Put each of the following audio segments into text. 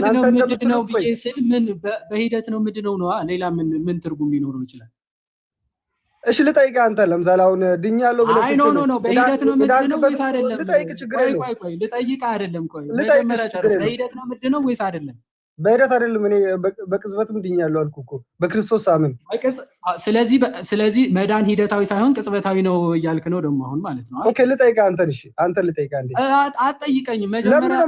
ነው ምንድነው ብዬ ስል ምን በሂደት ነው ምንድነው ነው ሌላ ምን ትርጉም ሊኖረው ይችላል? እሺ ልጠይቅህ አንተ ለምሳሌ አሁን ድኛለሁ ብለህ አይ ኖ በሂደት ነው ምንድነው ወይስ አይደለም? ቆይ ልጠይቅህ አይደለም ቆይ መጀመሪያ ጨርስ። በሂደት ነው ምንድነው ወይስ አይደለም? በሂደት አይደለም። እኔ በቅጽበትም ድኛለሁ አልኩህ እኮ በክርስቶስ አምን። ስለዚህ መዳን ሂደታዊ ሳይሆን ቅጽበታዊ ነው እያልክ ነው ደግሞ አሁን ማለት ነው። ኦኬ ልጠይቅህ አንተን። እሺ አንተ ልጠይቅህ አንዴ። አትጠይቀኝም። መጀመሪያ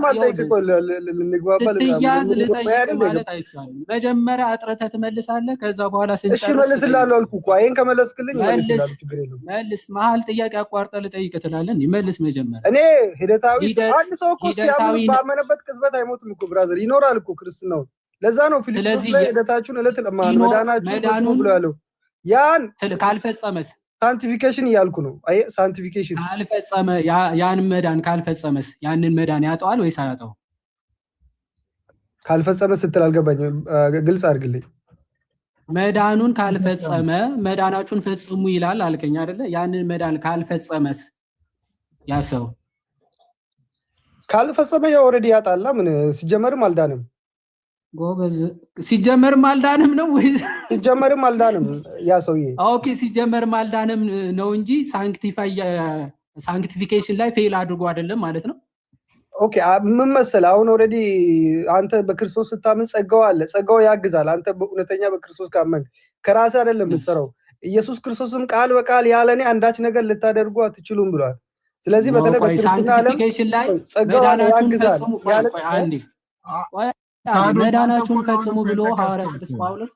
ትያዝ ልጠይቅህ ማለት አይቻልም። መጀመሪያ አጥረተህ ትመልሳለህ። ከዛ በኋላ እሺ መልስልሃለሁ አልኩህ እኮ። ይሄን ከመለስክልኝ መልስልሃለሁ፣ ችግር የለውም። መልስ መሀል ጥያቄ አቋርጠህ ልጠይቅህ ትላለህ። መልስ መጀመሪያ። እኔ ሂደታዊ አንድ ሰው እኮ ሲያምን ባመነበት ቅጽበት አይሞትም እኮ ብራዘር፣ ይኖራል እኮ ክርስትናው። ለዛ ነው ፊልጵስዩስ ላይ ሂደታችሁን እለት መዳናችሁን ፈጽሙ ብሎ ያለው። ያን ካልፈጸመስ ሳንቲፊኬሽን እያልኩ ነው። አይ ሳንቲፊኬሽን ካልፈጸመ ያን መዳን ካልፈጸመስ ያንን መዳን ያጠዋል ወይስ አያጠው? ካልፈጸመ ስትል አልገባኝም፣ ግልጽ አድርግልኝ። መዳኑን ካልፈጸመ መዳናችሁን ፈጽሙ ይላል አልከኝ አይደለ? ያንን መዳን ካልፈጸመስ ያ ሰው ካልፈጸመ ያው ኦሬዲ ያጣላ። ምን ሲጀመርም አልዳንም። ጎበዝ ሲጀመርም አልዳንም ነው ወይ? ሲጀመርም አልዳንም ያ ሰውዬ። ኦኬ ሲጀመርም አልዳንም ነው እንጂ ሳንክቲፊኬሽን ላይ ፌል አድርጎ አይደለም ማለት ነው። ኦኬ ምን መሰለህ አሁን ኦሬዲ አንተ በክርስቶስ ስታምን ጸጋው አለ፣ ጸጋው ያግዛል። አንተ በእውነተኛ በክርስቶስ ካመን ከራስህ አይደለም የምትሰራው። ኢየሱስ ክርስቶስም ቃል በቃል ያለኔ አንዳች ነገር ልታደርጉ አትችሉም ብሏል። ስለዚህ በተለይ በክርስትና ዓለም ላይ መዳናችሁን ፈጽሙ መዳናችሁን ፈጽሙ ብሎ ሐዋርያ ቅዱስ ጳውሎስ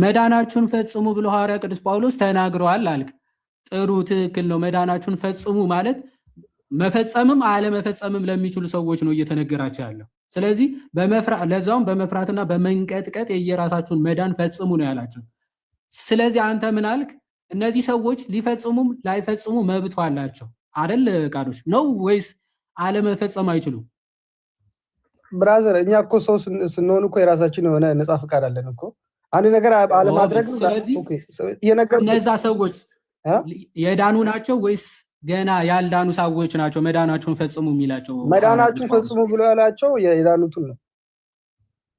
መዳናችሁን ፈጽሙ ብሎ ሐዋርያ ቅዱስ ጳውሎስ ተናግሯል አልክ። ጥሩ ትክክል ነው። መዳናችሁን ፈጽሙ ማለት መፈጸምም አለመፈጸምም ለሚችሉ ሰዎች ነው እየተነገራቸው ያለው። ስለዚህ ለዛውም በመፍራትና በመንቀጥቀጥ የየራሳችሁን መዳን ፈጽሙ ነው ያላቸው። ስለዚህ አንተ ምን አልክ? እነዚህ ሰዎች ሊፈጽሙም ላይፈጽሙ መብት አላቸው አይደል? ቃዶች ነው ወይስ አለመፈጸም አይችሉም? ብራዘር እኛ እኮ ሰው ስንሆን እኮ የራሳችን የሆነ ነፃ ፈቃድ አለን እኮ። አንድ ነገር አለማድረግ እነዛ ሰዎች የዳኑ ናቸው ወይስ ገና ያልዳኑ ሰዎች ናቸው? መዳናችሁን ፈጽሙ የሚላቸው መዳናችሁን ፈጽሙ ብሎ ያላቸው የዳኑትን ነው።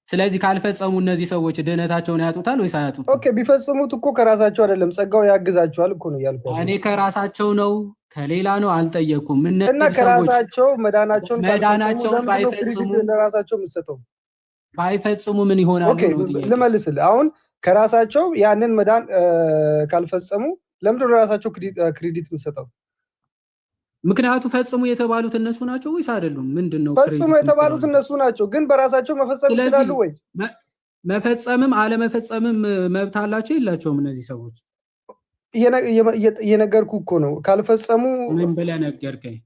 ስለዚህ ካልፈጸሙ እነዚህ ሰዎች ድህነታቸውን ያጡታል ወይስ አያጡት? ኦኬ ቢፈጽሙት እኮ ከራሳቸው አይደለም ጸጋው ያግዛቸዋል እኮ ነው ያልኩት። እኔ ከራሳቸው ነው ከሌላ ነው አልጠየኩም። እና ከራሳቸው መዳናቸውን ባይፈጽሙ ለራሳቸው የምትሰጠው ባይፈጽሙ ምን ይሆናል? ኦኬ ልመልስልህ። አሁን ከራሳቸው ያንን መዳን ካልፈጸሙ ለምንድን ነው ለራሳቸው ክሬዲት የምትሰጠው? ምክንያቱ ፈጽሙ የተባሉት እነሱ ናቸው ወይስ አይደሉም? ምንድነው ፈጽሙ የተባሉት እነሱ ናቸው፣ ግን በራሳቸው መፈጸም ይችላሉ ወይ? መፈጸምም አለመፈጸምም መብት አላቸው የላቸውም? እነዚህ ሰዎች እየነገርኩ እኮ ነው። ካልፈጸሙ ምን ብለህ ነገርከኝ?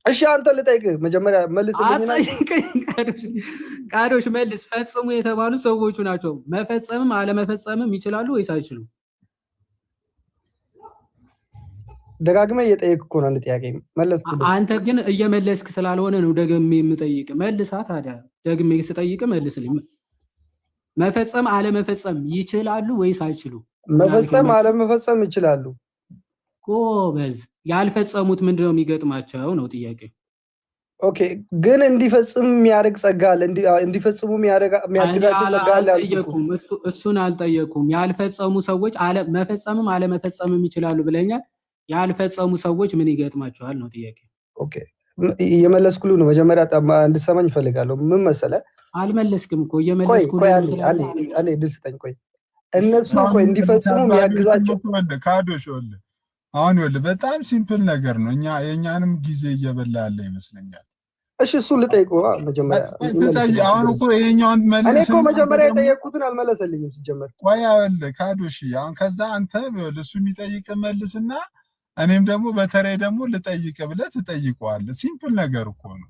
እሺ አንተ ልጠይቅህ መጀመሪያ መልስልኝ። ቃዶች መልስ። ፈጽሙ የተባሉ ሰዎቹ ናቸው። መፈጸምም አለመፈጸምም ይችላሉ ወይስ አይችሉም? ደጋግመህ እየጠየቅኩ እኮ ነው አንድ ጥያቄ መለስኩ። አንተ ግን እየመለስክ ስላልሆነ ነው ደግሜ የምጠይቅ። መልሳ ታዲያ ደግሜ ስጠይቅ መልስልኝ። መፈጸም አለመፈጸም ይችላሉ ወይስ አይችሉም? መፈጸም አለመፈጸም ይችላሉ። ጎበዝ። ያልፈጸሙት ምንድነው የሚገጥማቸው ነው ጥያቄ። ኦኬ ግን እንዲፈጽም የሚያደርግ ጸጋ አለ፣ እንዲፈጽሙ የሚያደርጋቸው ጸጋ አለ። እሱን አልጠየኩም። ያልፈጸሙ ሰዎች መፈጸምም አለመፈጸምም ይችላሉ ብለኛል። ያልፈጸሙ ሰዎች ምን ይገጥማቸዋል ነው ጥያቄ። ኦኬ እየመለስኩልህ ነው። መጀመሪያ እንድትሰማኝ እፈልጋለሁ። ምን መሰለህ? አልመለስክም እኮ እየመለስኩልህ ነው። አንዴ ድል ስጠኝ። ቆይ እነሱ እኮ እንዲፈጽሙ የሚያግዛቸው ካዶሽ ወልህ አሁን ወልህ በጣም ሲምፕል ነገር ነው። የእኛንም ጊዜ እየበላ ያለ ይመስለኛል። እሺ እሱን ልጠይቅህ መጀመሪያ። አሁን እኮ ይሄኛውን መልስ እኔ እኮ መጀመሪያ የጠየቅኩትን አልመለሰልኝም ሲጀመር። ቆይ ወልህ ካዶሽ አሁን ከዛ አንተ እሱ የሚጠይቅ መልስና እኔም ደግሞ በተለይ ደግሞ ልጠይቅ ብለህ ትጠይቀዋለህ። ሲምፕል ነገር እኮ ነው።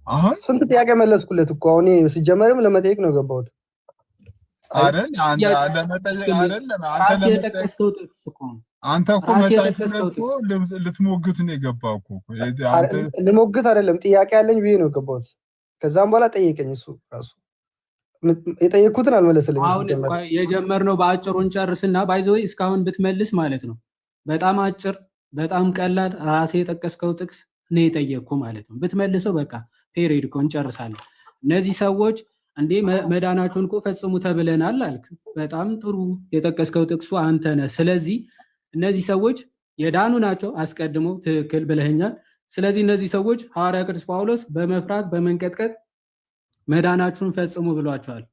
አሁን ስንት ጥያቄ መለስኩለት እኮ። አሁን ሲጀመርም ለመጠየቅ ነው የገባሁት አይደል? አንተ እኮ መጽሐፍ እኮ ልትሞግት ነው የገባው እኮ። ልሞግት አይደለም ጥያቄ ያለኝ ብዬ ነው የገባሁት። ከዛም በኋላ ጠየቀኝ እሱ ራሱ። የጠየቅኩትን አልመለሰልኝም። አሁን የጀመርነው በአጭሩን ጨርስና ባይዘው እስካሁን ብትመልስ ማለት ነው በጣም አጭር በጣም ቀላል ራሴ የጠቀስከው ጥቅስ ነው የጠየቅኩ ማለት ነው። ብትመልሰው በቃ ፔሪድ እኮ እንጨርሳለን። እነዚህ ሰዎች እንዴ መዳናቸውን እኮ ፈጽሙ ተብለናል አልክ። በጣም ጥሩ የጠቀስከው ጥቅሱ አንተ ነህ። ስለዚህ እነዚህ ሰዎች የዳኑ ናቸው አስቀድሞ፣ ትክክል ብለኸኛል። ስለዚህ እነዚህ ሰዎች ሐዋርያ ቅዱስ ጳውሎስ በመፍራት በመንቀጥቀጥ መዳናችሁን ፈጽሙ ብሏቸዋል።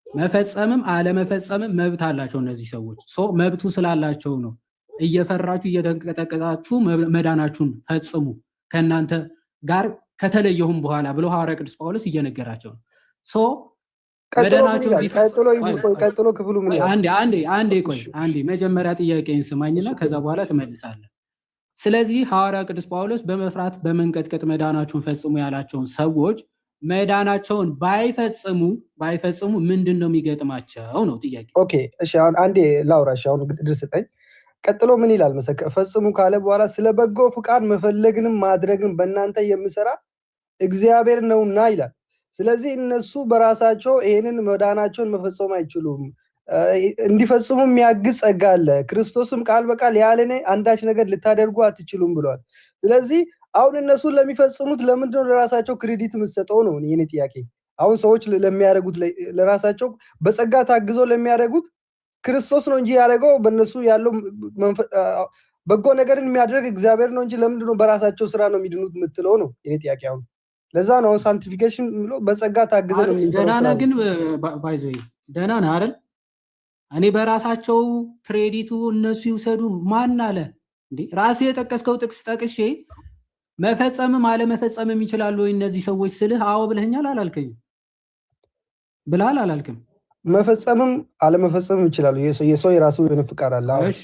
መፈጸምም አለመፈጸምም መብት አላቸው እነዚህ ሰዎች። መብቱ ስላላቸው ነው እየፈራችሁ እየተንቀጠቀጣችሁ መዳናችሁን ፈጽሙ ከእናንተ ጋር ከተለየሁም በኋላ ብሎ ሐዋርያ ቅዱስ ጳውሎስ እየነገራቸው ነው። ቀጥሎ ክፍሉ ምን አንዴ መጀመሪያ ጥያቄን ስማኝና ከዛ በኋላ ትመልሳለህ። ስለዚህ ሐዋርያ ቅዱስ ጳውሎስ በመፍራት በመንቀጥቀጥ መዳናችሁን ፈጽሙ ያላቸውን ሰዎች መዳናቸውን ባይፈጽሙ ምንድን ነው የሚገጥማቸው ነው ጥያቄ። ኦኬ እሺ፣ አሁን አንዴ ላውራሽ። አሁን ድር ስጠኝ። ቀጥሎ ምን ይላል መሰከ ፈጽሙ ካለ በኋላ ስለ በጎ ፍቃድ መፈለግንም ማድረግን በእናንተ የሚሰራ እግዚአብሔር ነውና ይላል። ስለዚህ እነሱ በራሳቸው ይሄንን መዳናቸውን መፈጸም አይችሉም። እንዲፈጽሙ የሚያግዝ ጸጋ አለ። ክርስቶስም ቃል በቃል ያለኔ አንዳች ነገር ልታደርጉ አትችሉም ብሏል። ስለዚህ አሁን እነሱ ለሚፈጽሙት ለምንድን ነው ለራሳቸው ክሬዲት የምትሰጠው ነው የኔ ጥያቄ። አሁን ሰዎች ለሚያደርጉት ለራሳቸው በጸጋ ታግዘው ለሚያደርጉት ክርስቶስ ነው እንጂ ያደረገው በእነሱ ያለው በጎ ነገርን የሚያደርግ እግዚአብሔር ነው እንጂ ለምንድን ነው በራሳቸው ስራ ነው የሚድኑት የምትለው ነው የኔ ጥያቄ። አሁን ለዛ ነው ሳንቲፊኬሽን ብሎ በጸጋ ታግዘው ነው የሚሰራው። ደህና ግን ባይዘይ ደህና ነህ አይደል? እኔ በራሳቸው ክሬዲቱ እነሱ ይውሰዱ ማን አለ እንዴ? ራሴ የጠቀስከው ጥቅስ ጠቅሼ መፈጸምም አለመፈጸምም ይችላሉ እነዚህ ሰዎች ስልህ አዎ ብለኸኛል አላልከኝ? ብላል አላልክም? መፈጸምም አለመፈጸምም ይችላሉ። የሰው የራሱ የሆነ ፍቃድ አለ። እሺ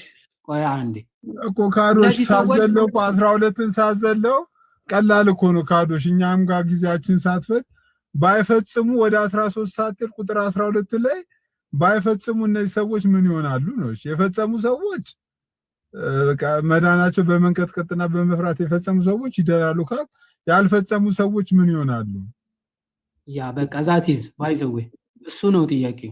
ቆይ አንዴ እኮ ካዶሽ ሳዘለው 12ን ሳዘለው ቀላል እኮ ነው ካዶሽ። እኛም ጋር ጊዜያችን ሳትፈጅ ባይፈጽሙ ወደ 13 ሰዓት ቁጥር 12 ላይ ባይፈጽሙ እነዚህ ሰዎች ምን ይሆናሉ ነው? እሺ የፈጸሙ ሰዎች መዳናቸው በመንቀጥቀጥና በመፍራት የፈጸሙ ሰዎች ይደራሉ ካል ያልፈጸሙ ሰዎች ምን ይሆናሉ? ያ በቃ ዛቲዝ ባይዘው እሱ ነው ጥያቄው።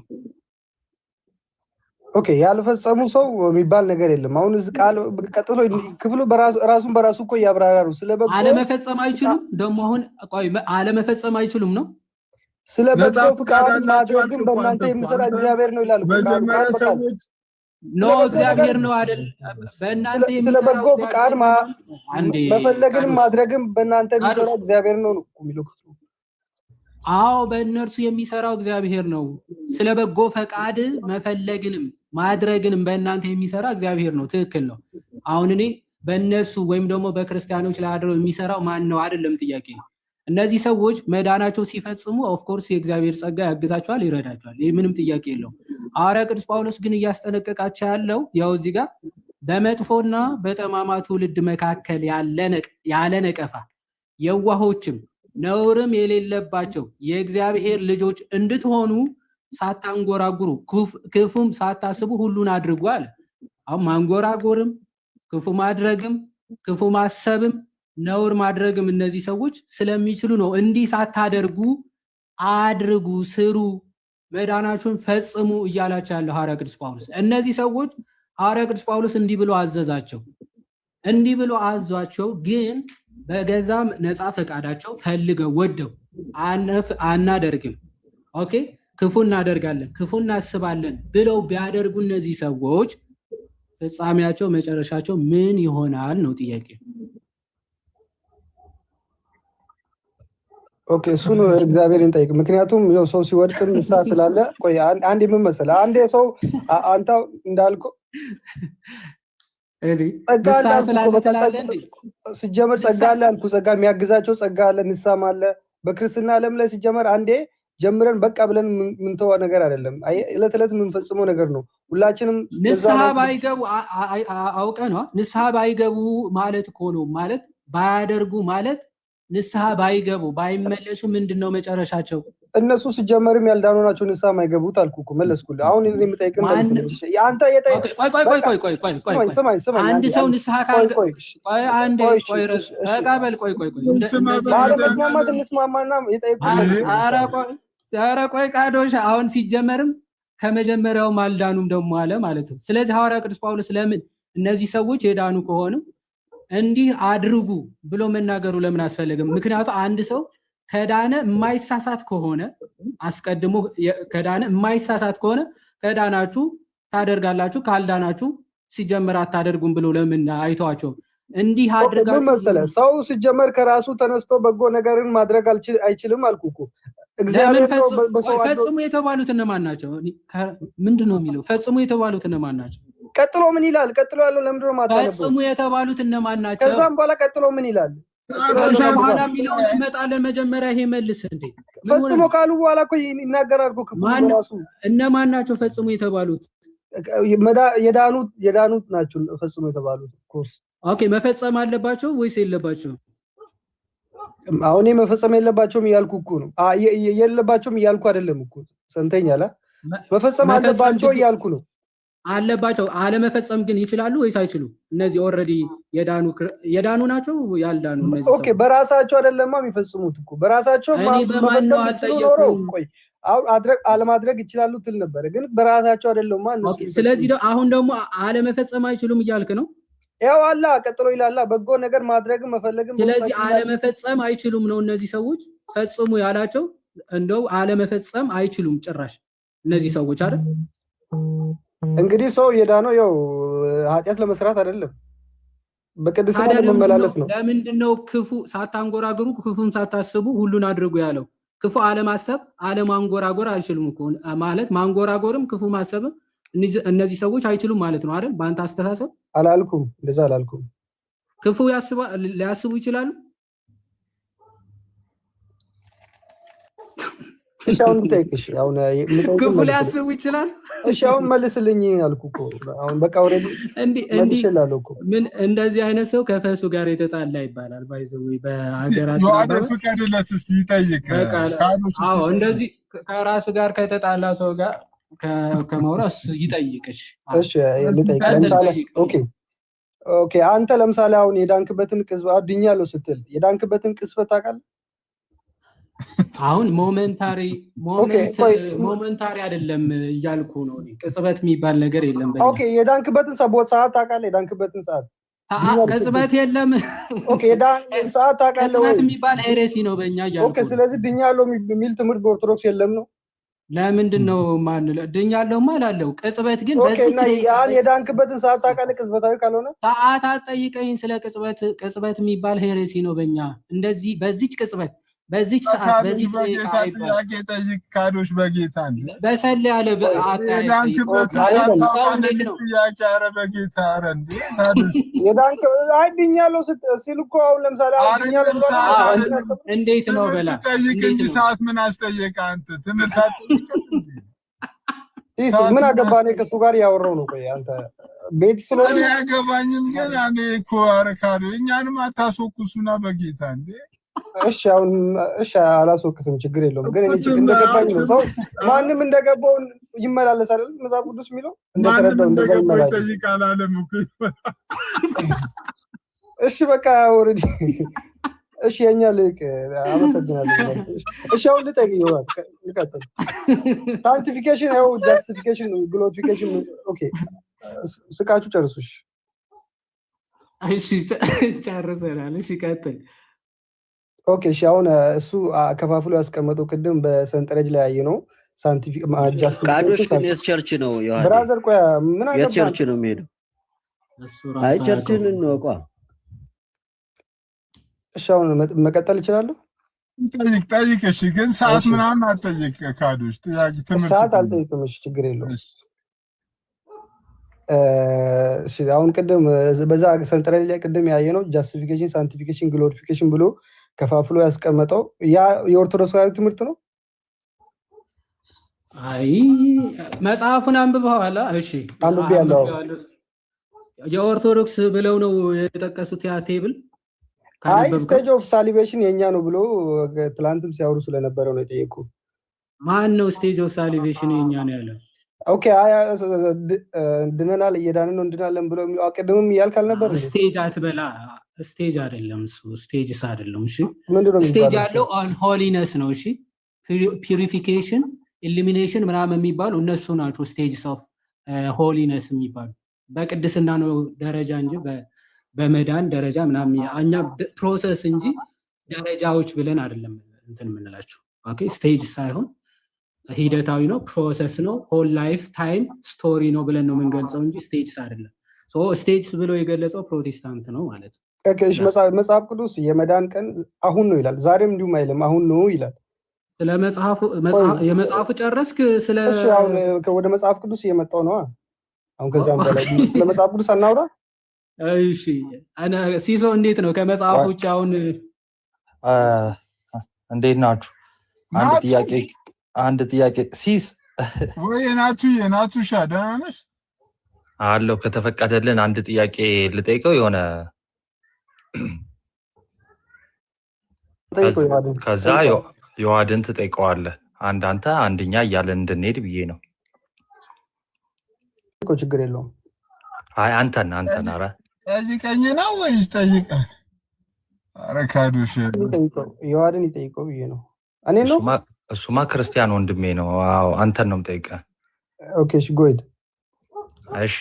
ኦኬ ያልፈጸሙ ሰው የሚባል ነገር የለም። አሁን እዚህ ቃል ቀጥሎ ክፍሉ ራሱን በራሱ እኮ ያብራራሩ። ስለበጎ አለመፈጸም አይችሉም ደግሞ አሁን ቆይ አለመፈጸም አይችሉም ነው። ስለበጎ ፍቃድ ማድረግን በእናንተ የሚሰራ እግዚአብሔር ነው ይላል። መጀመሪያ ሰዎች ነው እግዚአብሔር ነው አይደል? በእናንተ ስለበጎ ፍቃድ መፈለግን ማድረግን በእናንተ የሚሰራ እግዚአብሔር ነው የሚለው። አዎ በእነርሱ የሚሰራው እግዚአብሔር ነው። ስለበጎ ፈቃድ መፈለግንም ማድረግንም በእናንተ የሚሰራ እግዚአብሔር ነው። ትክክል ነው። አሁን እኔ በእነሱ ወይም ደግሞ በክርስቲያኖች ላይ አድሮ የሚሰራው ማን ነው አይደለም ጥያቄ ነው። እነዚህ ሰዎች መዳናቸው ሲፈጽሙ ኦፍ ኮርስ የእግዚአብሔር ጸጋ ያግዛቸዋል፣ ይረዳቸዋል። ይህ ምንም ጥያቄ የለውም። ሐዋርያ ቅዱስ ጳውሎስ ግን እያስጠነቀቃቸው ያለው ያው እዚህ ጋር በመጥፎና በጠማማ ትውልድ መካከል ያለ ነቀፋ የዋሆችም ነውርም የሌለባቸው የእግዚአብሔር ልጆች እንድትሆኑ ሳታንጎራጉሩ ክፉም ሳታስቡ ሁሉን አድርጉ አለ። አሁን ማንጎራጎርም ክፉ ማድረግም ክፉ ማሰብም ነውር ማድረግም እነዚህ ሰዎች ስለሚችሉ ነው። እንዲህ ሳታደርጉ አድርጉ፣ ስሩ፣ መዳናችሁን ፈጽሙ እያላቸው ያለው ሐዋርያ ቅዱስ ጳውሎስ። እነዚህ ሰዎች ሐዋርያ ቅዱስ ጳውሎስ እንዲህ ብሎ አዘዛቸው። እንዲህ ብሎ አዟቸው ግን በገዛ ነፃ ፈቃዳቸው ፈልገው ወደው አናደርግም፣ ኦኬ ክፉ እናደርጋለን፣ ክፉ እናስባለን ብለው ቢያደርጉ እነዚህ ሰዎች ፍጻሜያቸው መጨረሻቸው ምን ይሆናል ነው ጥያቄ። ኦኬ እሱን እግዚአብሔርን ጠይቅ። ምክንያቱም ያው ሰው ሲወድቅም ንስሐ ስላለ ቆይ አንድ ምን መሰለህ፣ አንዴ ሰው አንተ እንዳልከው ሲጀመር ጸጋ አለ አልኩ። ጸጋ የሚያግዛቸው ጸጋ አለ፣ ንስሐም አለ። በክርስትና ዓለም ላይ ሲጀመር አንዴ ጀምረን በቃ ብለን ምንተዋ ነገር አይደለም። እለት እለት የምንፈጽመው ነገር ነው። ሁላችንም ንስሐ ባይገቡ አውቀ ነው። ንስሐ ባይገቡ ማለት እኮ ነው ማለት ባያደርጉ ማለት ንስሐ ባይገቡ ባይመለሱ ምንድነው መጨረሻቸው? እነሱ ሲጀመርም ያልዳኑ ናቸው። ንስሐ ማይገቡት አልኩ እኮ መለስኩልህ። አሁን እኔ የምጠይቅህ መልስ አንተ የጠይቅ ቆይ አንድ ሰው ንስሐ ካልገባ አንድ ቆይ ተቀበል ቆይ ባለመስማማት እንስማማና የጠይቁህ ኧረ ቆይ ቃዶሽ አሁን ሲጀመርም ከመጀመሪያው አልዳኑም ደግሞ አለ ማለት ነው። ስለዚህ ሐዋርያ ቅዱስ ጳውሎስ ለምን እነዚህ ሰዎች የዳኑ ከሆኑ እንዲህ አድርጉ ብሎ መናገሩ ለምን አስፈለገም? ምክንያቱም አንድ ሰው ከዳነ የማይሳሳት ከሆነ አስቀድሞ ከዳነ የማይሳሳት ከሆነ ከዳናችሁ ታደርጋላችሁ ካልዳናችሁ ሲጀመር አታደርጉም ብሎ ለምን አይተዋቸው እንዲህ አድርጋችሁ መሰለ ሰው ሲጀመር ከራሱ ተነስቶ በጎ ነገርን ማድረግ አይችልም አልኩኩ እግዚአብሔር ፈጽሙ የተባሉት እነማን ናቸው ምንድነው የሚለው ፈጽሙ የተባሉት እነማን ናቸው ቀጥሎ ምን ይላል ቀጥሎ ያለው ለምንድነው ማታነበው ፈጽሙ የተባሉት እነማን ናቸው ከዛም በኋላ ቀጥሎ ምን ይላል ከዛ በኋላ የሚለው ይመጣል መጀመሪያ ይሄ መልስ እንዴ ፈጽሞ ካሉ በኋላ እኮ ይናገራል እኮ ራሱ እነማን ናቸው ፈጽሙ የተባሉት የዳኑት ናቸው ፈጽሙ የተባሉት ኮርስ ኦኬ መፈጸም አለባቸው ወይስ የለባቸው አሁን መፈጸም የለባቸውም እያልኩ እኮ ነው የለባቸውም እያልኩ አይደለም እኮ ሰምተኛላ መፈጸም አለባቸው እያልኩ ነው አለባቸው አለመፈጸም ግን ይችላሉ ወይስ አይችሉም እነዚህ ኦሬዲ የዳኑ ናቸው ያልዳኑ እነዚህ ኦኬ በራሳቸው አይደለም የሚፈጽሙት እኮ በራሳቸው መፈጸም አልጠየቁም ቆይ አለማድረግ ይችላሉ ትል ነበር ግን በራሳቸው አይደለም ኦኬ ስለዚህ አሁን ደግሞ አለመፈጸም አይችሉም እያልክ ነው ያው አላ ቀጥሎ ይላላ በጎ ነገር ማድረግ መፈለግም ስለዚህ አለመፈጸም አይችሉም ነው እነዚህ ሰዎች ፈጽሙ ያላቸው እንደው አለመፈጸም አይችሉም ጭራሽ እነዚህ ሰዎች አይደል እንግዲህ ሰው የዳነው ያው ኃጢያት ለመስራት አይደለም በቅድስና ለመመላለስ ነው ለምንድነው ክፉ ሳታንጎራጉሩ ክፉም ሳታስቡ ሁሉን አድርጉ ያለው ክፉ አለማሰብ አለማንጎራጎር አይችሉም እኮ ማለት ማንጎራጎርም ክፉ ማሰብም እነዚህ ሰዎች አይችሉም ማለት ነው አይደል በአንተ አስተሳሰብ አላልኩም እንደዛ አላልኩም ክፉ ሊያስቡ ይችላሉ እሺ አሁን ጠይቅሽ አሁን ክፉ ሊያስቡ ይችላል እሺ አሁን መልስልኝ አልኩኮ አሁን በቃ ኦሬዲ እንዲህ ምን እንደዚህ አይነት ሰው ከፈሱ ጋር የተጣላ ይባላል ባይዘው በአገራችን ነው ፍቃድለት እስቲ ይጠይቅ አዎ እንደዚህ ከራሱ ጋር ከተጣላ ሰው ጋር ከመውራስ ይጠይቅሽ እሺ ልጠይቅ ለምሳሌ ኦኬ አንተ ለምሳሌ አሁን የዳንክበትን ቅጽበት አድኛለሁ ስትል የዳንክበትን ቅጽበት ታውቃለህ አሁን ሞመንታሪ አይደለም እያልኩ ነው ቅጽበት የሚባል ነገር የለም ኦኬ የዳንክበትን ሰዓት ታውቃለህ የዳንክበትን ሰዓት ቅጽበት የለም ኦኬ ሰዓት ታውቃለህ ቅጽበት የሚባል ሄሬሲ ነው በእኛ እያልኩ ኦኬ ስለዚህ ድኛለሁ የሚል ትምህርት በኦርቶዶክስ የለም ነው ለምንድን ነው ማን ድኛለሁ ማላለው ቅጽበት ግን በዚህ ያን የዳንክበትን ሰዓት ታውቃለህ ቅጽበታዊ ካልሆነ ሰዓት አትጠይቀኝ ስለ ቅጽበት የሚባል ሄሬሲ ነው በእኛ እንደዚህ በዚች ቅጽበት በዚች ሰዓት በዚህ ጥያቄ ጠይቅ ካዶሽ በጌታ በሰል ያለ የዳንክበት ጥያቄ ኧረ በጌታ ኧረ እንዴ ካዶሽ የዳንክ አይድኛለሁ ሲል እኮ አሁን ለምሳሌ እንዴት ነው በላ ጠይቅ እንጂ ሰዓት ምን አስጠየቀ አንተ ትምህርት ምን አገባኔ ከሱ ጋር ያወራው ነው ቆይ አንተ ቤት ስለሆነ ያገባኝም ግን እኔ እኮ ኧረ ካዶ እኛንም አታስወቅሱና በጌታ እንዴ እሺ አሁን እሺ አላስወቅስም ችግር የለውም ግን እኔ እንደገባኝ ነው ሰው ማንንም እንደገባው ይመላለሳል መጽሐፍ ቅዱስ የሚለው እንደተረዳው እንደዛ ይመላለሳል እሺ በቃ ኦሬዲ እሺ የኛ ልቅ አመሰግናለሁ እሺ አሁን ልጠይቀው ልቀጥል ሳንቲፊኬሽን ያው ጀስቲፊኬሽን ግሎሪፊኬሽን ኦኬ ስቃችሁ ጨርሱሽ እሺ ጨርሰናል እሺ ቀጥል ኦኬ እሺ አሁን እሱ ከፋፍሎ ያስቀመጠው ቅድም በሰንጠረዥ ላይ ያየ ነው ሳይንቲፊክ ካዶሽ ከኔስ ቸርች ነው ይዋል ብራዘር ቆያ ምን አገባ የቸርች ነው የሚሄደው አይ ቸርችን ነው ቆ እሺ አሁን መቀጠል ይችላል ጠይቅ እሺ ግን ሰዓት ምናምን አትጠይቅ ካዶሽ ጥያቄ ትምህርት ሰዓት አልጠይቅም እሺ ችግር የለውም እሺ አሁን ቅድም በዛ ሰንጠረዥ ላይ ቅድም ያየ ነው ጃስቲፊኬሽን ሳይንቲፊኬሽን ግሎሪፊኬሽን ብሎ ከፋፍሎ ያስቀመጠው ያ የኦርቶዶክሳዊ ትምህርት ነው አይ መጽሐፉን አንብበዋላ እሺ አንብቤያለሁ የኦርቶዶክስ ብለው ነው የጠቀሱት ያ ቴብል አይ ስቴጅ ኦፍ ሳሊቬሽን የኛ ነው ብሎ ትላንትም ሲያወሩ ስለነበረው ነው የጠየቁ ማን ነው ስቴጅ ኦፍ ሳሊቬሽን የኛ ነው ያለው ኦኬ አይ ድነናል እየዳንን ነው እንድናለን ብሎ አቀደምም ያልካል ነበር ስቴጅ አትበላ ስቴጅ አይደለም እሱ ስቴጅስ አይደለም እሺ ምንድነው ስቴጅ ያለው ኦን ሆሊነስ ነው እሺ ፒዩሪፊኬሽን ኢሉሚኔሽን ምናምን የሚባሉ እነሱ ናቸው ስቴጅስ ኦፍ ሆሊነስ የሚባሉ በቅድስና ነው ደረጃ እንጂ በመዳን ደረጃ ምናምን እኛ ፕሮሰስ እንጂ ደረጃዎች ብለን አይደለም እንትን የምንላቸው። ኦኬ ስቴጅ ሳይሆን ሂደታዊ ነው፣ ፕሮሰስ ነው፣ ሆል ላይፍ ታይም ስቶሪ ነው ብለን ነው የምንገልጸው እንጂ ስቴጅስ አይደለም። ስቴጅስ ብሎ የገለጸው ፕሮቴስታንት ነው ማለት ነው። እሺ መጽሐፍ ቅዱስ የመዳን ቀን አሁን ነው ይላል። ዛሬም እንዲሁም አይልም አሁን ነው ይላል። ስለ የመጽሐፉ ጨረስክ? ስለ እሺ አሁን ወደ መጽሐፍ ቅዱስ እየመጣው ነው። አሁን ከዛም በላይ ስለ መጽሐፍ ቅዱስ አናውራ። እሺ ሲሶ እንዴት ነው ከመጽሐፉ ውጭ? አሁን እንዴት ናችሁ? አንድ ጥያቄ ሲስ ወይ ናቱሻ ደህና ነሽ? አለው ከተፈቀደልን አንድ ጥያቄ ልጠይቀው የሆነ ከዛ የዋድን ትጠይቀዋለህ። አንተ አንደኛ እያለን እንድንሄድ ብዬ ነው። ችግር የለውም። አይ አንተን ኧረ ጠይቀኝ ነው ወይስ ጠይቀን? ኧረ ካዱሽ የዋድን ይጠይቀው ብዬ ነው። እኔ ነው እሱማ ክርስቲያን ወንድሜ ነው። አዎ አንተን ነው የምጠይቀህ። ኦኬ እሺ ጎይድ። እሺ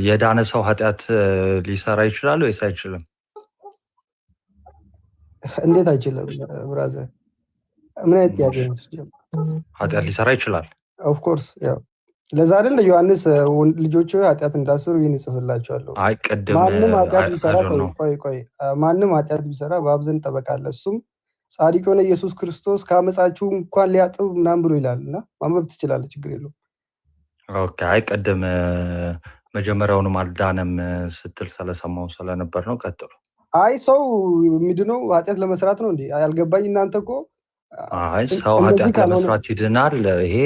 የዳነ ሰው ኃጢአት ሊሰራ ይችላል ወይስ አይችልም? እንዴት አይችልም ብራዘር? ምን አይነት ጥያቄ ነው? ኃጢአት ሊሰራ ይችላል። ኦፍ ኮርስ ያው ለዛ አይደል ዮሐንስ ልጆቹ ኃጢአት እንዳሰሩ ይህን ይጽፍላቸዋለሁ። አይ ቅድም ማንም ኃጢአት ቢሰራ ማንም ኃጢአት ቢሰራ በአብ ዘንድ ጠበቃ አለ፣ እሱም ጻድቅ የሆነ ኢየሱስ ክርስቶስ ከአመፃችሁ እንኳን ሊያጥብ ምናምን ብሎ ይላል። እና ማንበብ ትችላለህ፣ ችግር የለውም። ኦኬ አይ ቅድም መጀመሪያውንም አልዳነም ስትል ስለሰማው ስለነበር ነው። ቀጥሎ። አይ ሰው የሚድነው ኃጢአት ለመስራት ነው እንዴ? አልገባኝ። እናንተ እኮ አይ ሰው ኃጢአት ለመስራት ይድናል፣ ይሄ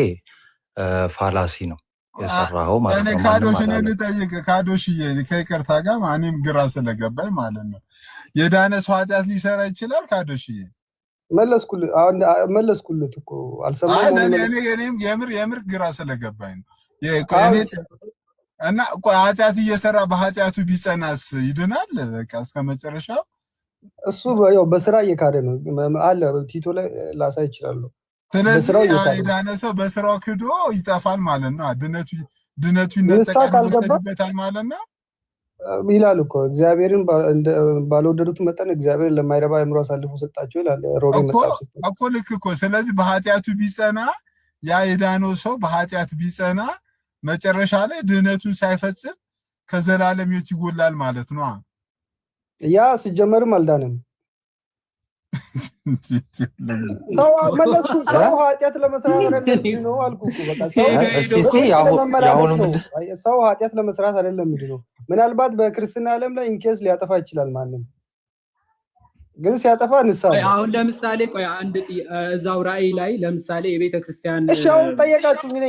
ፋላሲ ነው የሰራው ማለት ነው። ካዶሽን ልጠይቅ ካዶሽዬ፣ ከይቅርታ ጋር እኔም ግራ ስለገባኝ ማለት ነው። የዳነ ሰው ኃጢአት ሊሰራ ይችላል ካዶሽዬ? መለስኩልት እኮ አልሰማም። እኔም የምር ግራ ስለገባኝ ነው። እና ኃጢአት እየሰራ በኃጢአቱ ቢጸናስ ይድናል? በቃ እስከ መጨረሻው እሱ ያው በስራ እየካደ ነው አለ። ቲቶ ላይ ላሳይ ይችላል። ስለዚህ የዳነ ሰው በስራው ክዶ ይጠፋል ማለት ነው። ድነቱ ይነጠቃል ማለት ነው ይላል እኮ። እግዚአብሔርን ባልወደዱት መጠን እግዚአብሔር ለማይረባ አእምሮ አሳልፎ ሰጣቸው ይላል ሮሜ መጽሐፍ እኮ። ልክ እኮ። ስለዚህ በኃጢአቱ ቢጸና ያ የዳነው ሰው በኃጢአት ቢጸና መጨረሻ ላይ ድህነቱን ሳይፈጽም ከዘላለም ሕይወት ይጎላል ማለት ነው። ያ ሲጀመርም አልዳንም። ሰው ኃጢአት ለመስራት ነው አልኩህ እኮ። በቃ ሰው ኃጢአት ለመስራት አይደለም ነው። ምናልባት በክርስትና ዓለም ላይ ኢንኬስ ሊያጠፋ ይችላል ማንም፣ ግን ሲያጠፋ ንስሐ። አሁን ለምሳሌ ቆይ አንድ እዛው ራእይ ላይ ለምሳሌ የቤተ ክርስቲያን እሺ አሁን ጠየቃችሁ ምን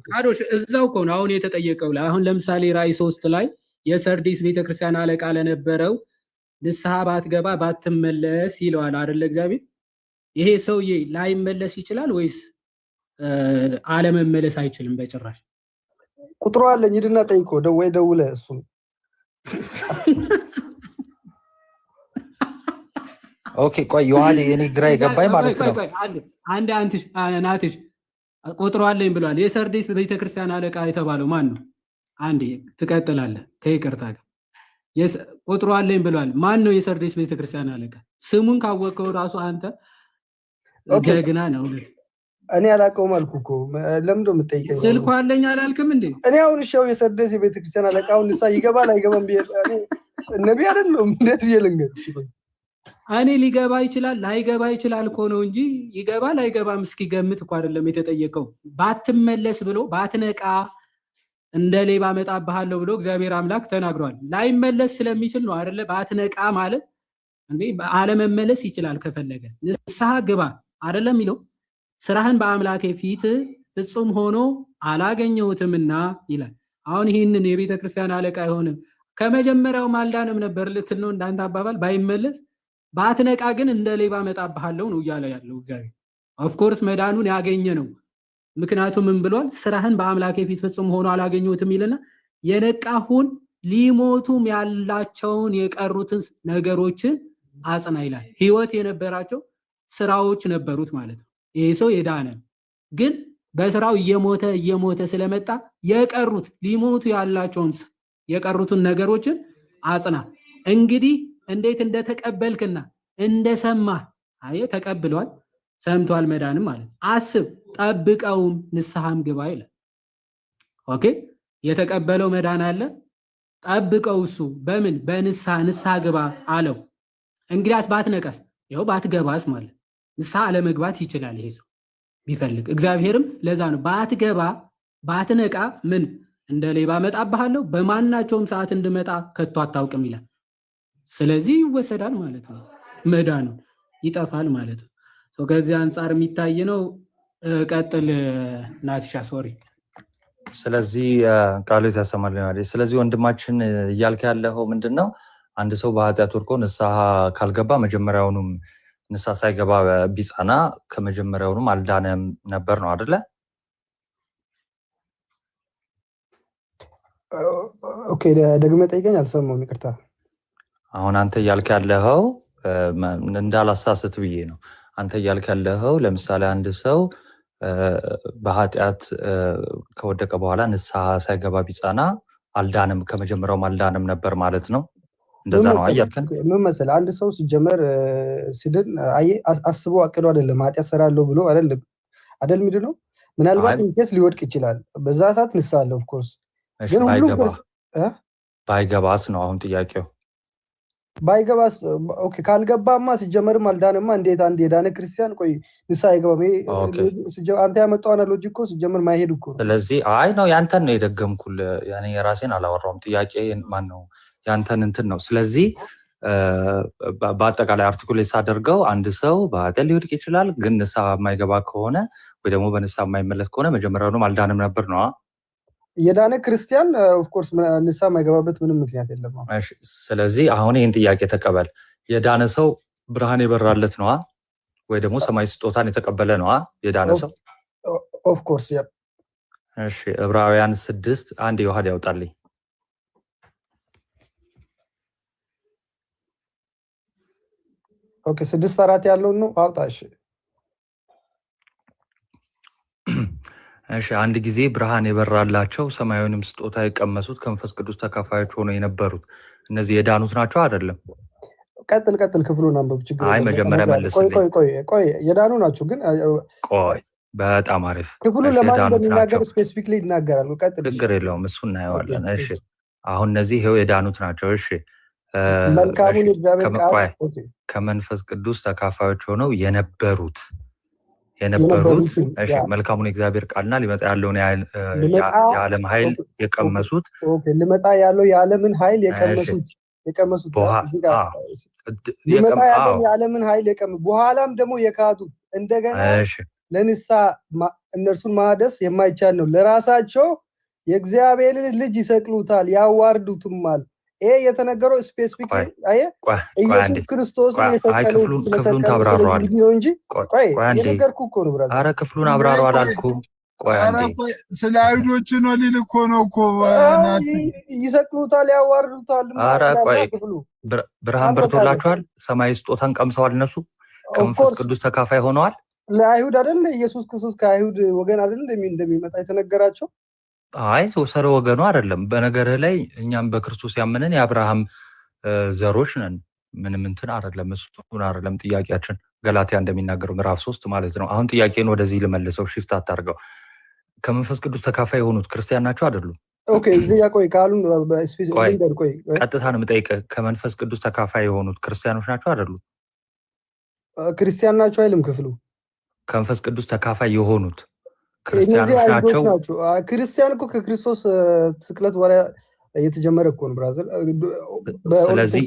ካዶሽ እዛው እኮ ነው አሁን የተጠየቀው ላይ። አሁን ለምሳሌ ራእይ 3 ላይ የሰርዲስ ቤተ ክርስቲያን አለቃ ለነበረው ንስሐ ባትገባ ባትመለስ ይለዋል አይደል እግዚአብሔር። ይሄ ሰውዬ ላይመለስ ይችላል ወይስ አለመመለስ አይችልም በጭራሽ? ቁጥሩ አለኝ ሂድና ጠይቆ ወይ ደውለህ እሱን። ኦኬ ቆይ ዮሐን የኔ ግራ የገባኝ ማለት ነው። አንድ ናትሽ ቁጥሩ አለኝ ብሏል። የሰርዲስ ቤተክርስቲያን አለቃ የተባለው ማን ነው? አንዴ ትቀጥላለህ ከይቅርታ ጋር። ቁጥሩ አለኝ ብሏል። ማን ነው የሰርዲስ ቤተክርስቲያን አለቃ? ስሙን ካወቀው ራሱ አንተ ጀግና ነው። እኔ አላውቀውም አልኩ እኮ። ለምን ነው የምትጠይቀኝ? ስልኩ አለኝ አላልክም እንዴ? እኔ አሁን እሺ የሰርዲስ ቤተክርስቲያን አለቃው ንሳ ይገባል አይገባም ብዬ ነብይ አይደለም እንዴት ብዬ ልንገርሽ? እኔ ሊገባ ይችላል ላይገባ ይችላል እኮ ነው እንጂ ይገባል አይገባም እስኪገምት እኮ አይደለም የተጠየቀው። ባትመለስ ብሎ ባትነቃ እንደ ሌባ መጣብሃለሁ ብሎ እግዚአብሔር አምላክ ተናግሯል። ላይመለስ ስለሚችል ነው አይደለ? ባትነቃ ማለት እንዴ አለመመለስ ይችላል ከፈለገ። ንስሐ ግባ አይደለም የሚለው። ስራህን በአምላኬ ፊት ፍጹም ሆኖ አላገኘሁትምና ይላል። አሁን ይህንን የቤተ ክርስቲያን አለቃ የሆነ ከመጀመሪያው ማልዳንም ነበር ልትል ነው እንዳንተ አባባል። ባይመለስ ባትነቃ ግን እንደ ሌባ መጣብሃለሁ ነው እያለ ያለው እግዚአብሔር። ኦፍኮርስ መዳኑን ያገኘ ነው። ምክንያቱም ምን ብሏል? ስራህን በአምላኬ ፊት ፍጹም ሆኖ አላገኘሁትም ይልና የነቃሁን ሊሞቱም ያላቸውን የቀሩትን ነገሮችን አጽና ይላል። ህይወት የነበራቸው ስራዎች ነበሩት ማለት ነው። ይሄ ሰው የዳነ ግን በስራው እየሞተ ስለመጣ የቀሩት ሊሞቱ ያላቸውን የቀሩትን ነገሮችን አጽና። እንግዲህ እንዴት እንደተቀበልክና እንደሰማ አየ ተቀብሏል፣ ሰምቷል መዳንም ማለት አስብ ጠብቀውም ንስሐም ግባ ይላል። ኦኬ የተቀበለው መዳን አለ፣ ጠብቀው እሱ በምን በንስሐ ግባ አለው። እንግዲያስ ባትነቀስ ይኸው ባትገባስ ማለት ንስሐ አለመግባት ይችላል ይሄ ሰው ቢፈልግ። እግዚአብሔርም ለዛ ነው ባትገባ ባትነቃ ምን እንደ ሌባ እመጣብሃለሁ በማናቸውም ሰዓት እንድመጣ ከቶ አታውቅም ይላል። ስለዚህ ይወሰዳል ማለት ነው፣ መዳኑ ይጠፋል ማለት ነው። ከዚህ አንጻር የሚታይ ነው። ቀጥል ናትሻ ሶሪ። ስለዚህ ቃሉ ያሰማልናል። ስለዚህ ወንድማችን እያልክ ያለው ምንድነው? አንድ ሰው በኃጢአት ወድቆ ንስሐ ካልገባ መጀመሪያውኑም ንስሐ ሳይገባ ቢጻና ከመጀመሪያውኑም አልዳነም ነበር ነው አይደለ? ኦኬ ደግመህ ጠይቀኝ፣ አልሰማሁም፣ ይቅርታ። አሁን አንተ እያልክ ያለው እንዳላሳስት ብዬ ነው። አንተ እያልክ ያለው ለምሳሌ አንድ ሰው በኃጢአት ከወደቀ በኋላ ንስሐ ሳይገባ ቢጻና አልዳንም ከመጀመሪያውም አልዳንም ነበር ማለት ነው። እንደዛ ነው አያልከን። ምን መሰለህ አንድ ሰው ሲጀመር ሲድን አስቦ አቅዶ አይደለም ኃጢአት ሰራለሁ ብሎ አይደለም አይደል? ምንድን ነው ምናልባት ኢንኬስ ሊወድቅ ይችላል። በዛ ሰዓት ንስሐ አለ ኦፍ ኮርስ። ግን ባይገባስ ነው አሁን ጥያቄው። ባይገባስ ኦኬ። ካልገባማ ሲጀመርም አልዳንማ እንዴት አንድ የዳነ ክርስቲያን ቆይ ንስሐ አይገባም? አንተ ያመጣው አናሎጂ እኮ ሲጀመር ማይሄድ እኮ ነው። ስለዚህ አይ ነው ያንተን ነው የደገምኩልህ፣ ያኔ የራሴን አላወራውም። ጥያቄ ማን ነው ያንተን እንትን ነው። ስለዚህ በአጠቃላይ አርቲኩሌት ሳደርገው አንድ ሰው በኃጢአት ሊወድቅ ይችላል፣ ግን ንስሐ የማይገባ ከሆነ ወይ ደግሞ በንስሐ የማይመለስ ከሆነ መጀመሪያውንም አልዳንም ነበር ነው። የዳነ ክርስቲያን ኦፍ ኮርስ ንስሐ የማይገባበት ምንም ምክንያት የለም። ስለዚህ አሁን ይህን ጥያቄ ተቀበል። የዳነ ሰው ብርሃን የበራለት ነዋ ወይ ደግሞ ሰማይ ስጦታን የተቀበለ ነዋ የዳነ ሰው ኦፍ ኮርስ። እሺ ዕብራውያን 6 አንድ የውሃድ ያውጣልኝ። ኦኬ 6:4 ያለው ነው አውጣ። እሺ አንድ ጊዜ ብርሃን የበራላቸው ሰማያዊንም ስጦታ የቀመሱት ከመንፈስ ቅዱስ ተካፋዮች ሆነው የነበሩት እነዚህ የዳኑት ናቸው አይደለም? ቀጥል ክፍሉን አንብብ። ችግር አይ መጀመሪያ መልስልኝ። ቆይ የዳኑ ናቸው ግን ቆይ በጣም አሪፍ ክፍሉን ለማን እንደሚናገር ስፔሲፊክሊ ይናገራሉ። ቀጥል። ችግር የለውም እሱ እናየዋለን። እሺ አሁን እነዚህ ይሄው የዳኑት ናቸው። እሺ መልካሙን እግዚአብሔር ቃል ከመንፈስ ቅዱስ ተካፋዮች ሆነው የነበሩት እሺ መልካሙን እግዚአብሔር ቃልና ሊመጣ ያለውን የዓለም ኃይል የቀመሱት ሊመጣ ያለው የዓለምን ኃይል የቀመሱት ሊመጣ ያለው የዓለምን ኃይል የቀመሱት በኋላም ደግሞ የካዱት እንደገና ለንስሐ እነርሱን ማደስ የማይቻል ነው። ለራሳቸው የእግዚአብሔርን ልጅ ይሰቅሉታል ያዋርዱትማል። ይሄ የተነገረው ስፔሲፊክ ኢየሱስ ክርስቶስ የሰቀለው ክፍሉን ታብራራዋል ነው እንጂ ቆይ የነገርኩህ እኮ ነው ብራዘር። ኧረ ክፍሉን አብራራው አላልኩም። ቆይ አንዴ ስለ አይሁዶች ነው ሊል እኮ ነው እኮ ይሰቅሉታል ያዋርዱታል። ኧረ ቆይ ብርሃን በርቶላቸዋል፣ ሰማይ ስጦታን ቀምሰዋል፣ እነሱ ከመንፈስ ቅዱስ ተካፋይ ሆነዋል። ለአይሁድ አይደል ኢየሱስ ክርስቶስ ከአይሁድ ወገን አይደል እንደሚመጣ የተነገራቸው? አይ ሰረ ወገኑ አይደለም። በነገርህ ላይ እኛም በክርስቶስ ያመንን የአብርሃም ዘሮች ነን። ምንም እንትን አይደለም። እሱን አይደለም ጥያቄያችን። ገላትያ እንደሚናገረው ምዕራፍ 3 ማለት ነው። አሁን ጥያቄን ወደዚህ ልመልሰው፣ ሽፍት አታርገው። ከመንፈስ ቅዱስ ተካፋይ የሆኑት ክርስቲያን ናቸው አይደሉም? ኦኬ እዚህ ያቆይ ካሉን ቆይ ቀጥታ ነው የምጠይቅህ። ከመንፈስ ቅዱስ ተካፋይ የሆኑት ክርስቲያኖች ናቸው አይደሉም? ክርስቲያን ናቸው አይልም ክፍሉ። ከመንፈስ ቅዱስ ተካፋይ የሆኑት ክርስቲያኖች ናቸው። ክርስቲያን እኮ ከክርስቶስ ስቅለት በኋላ የተጀመረ እኮ ነው ብራዘር። ስለዚህ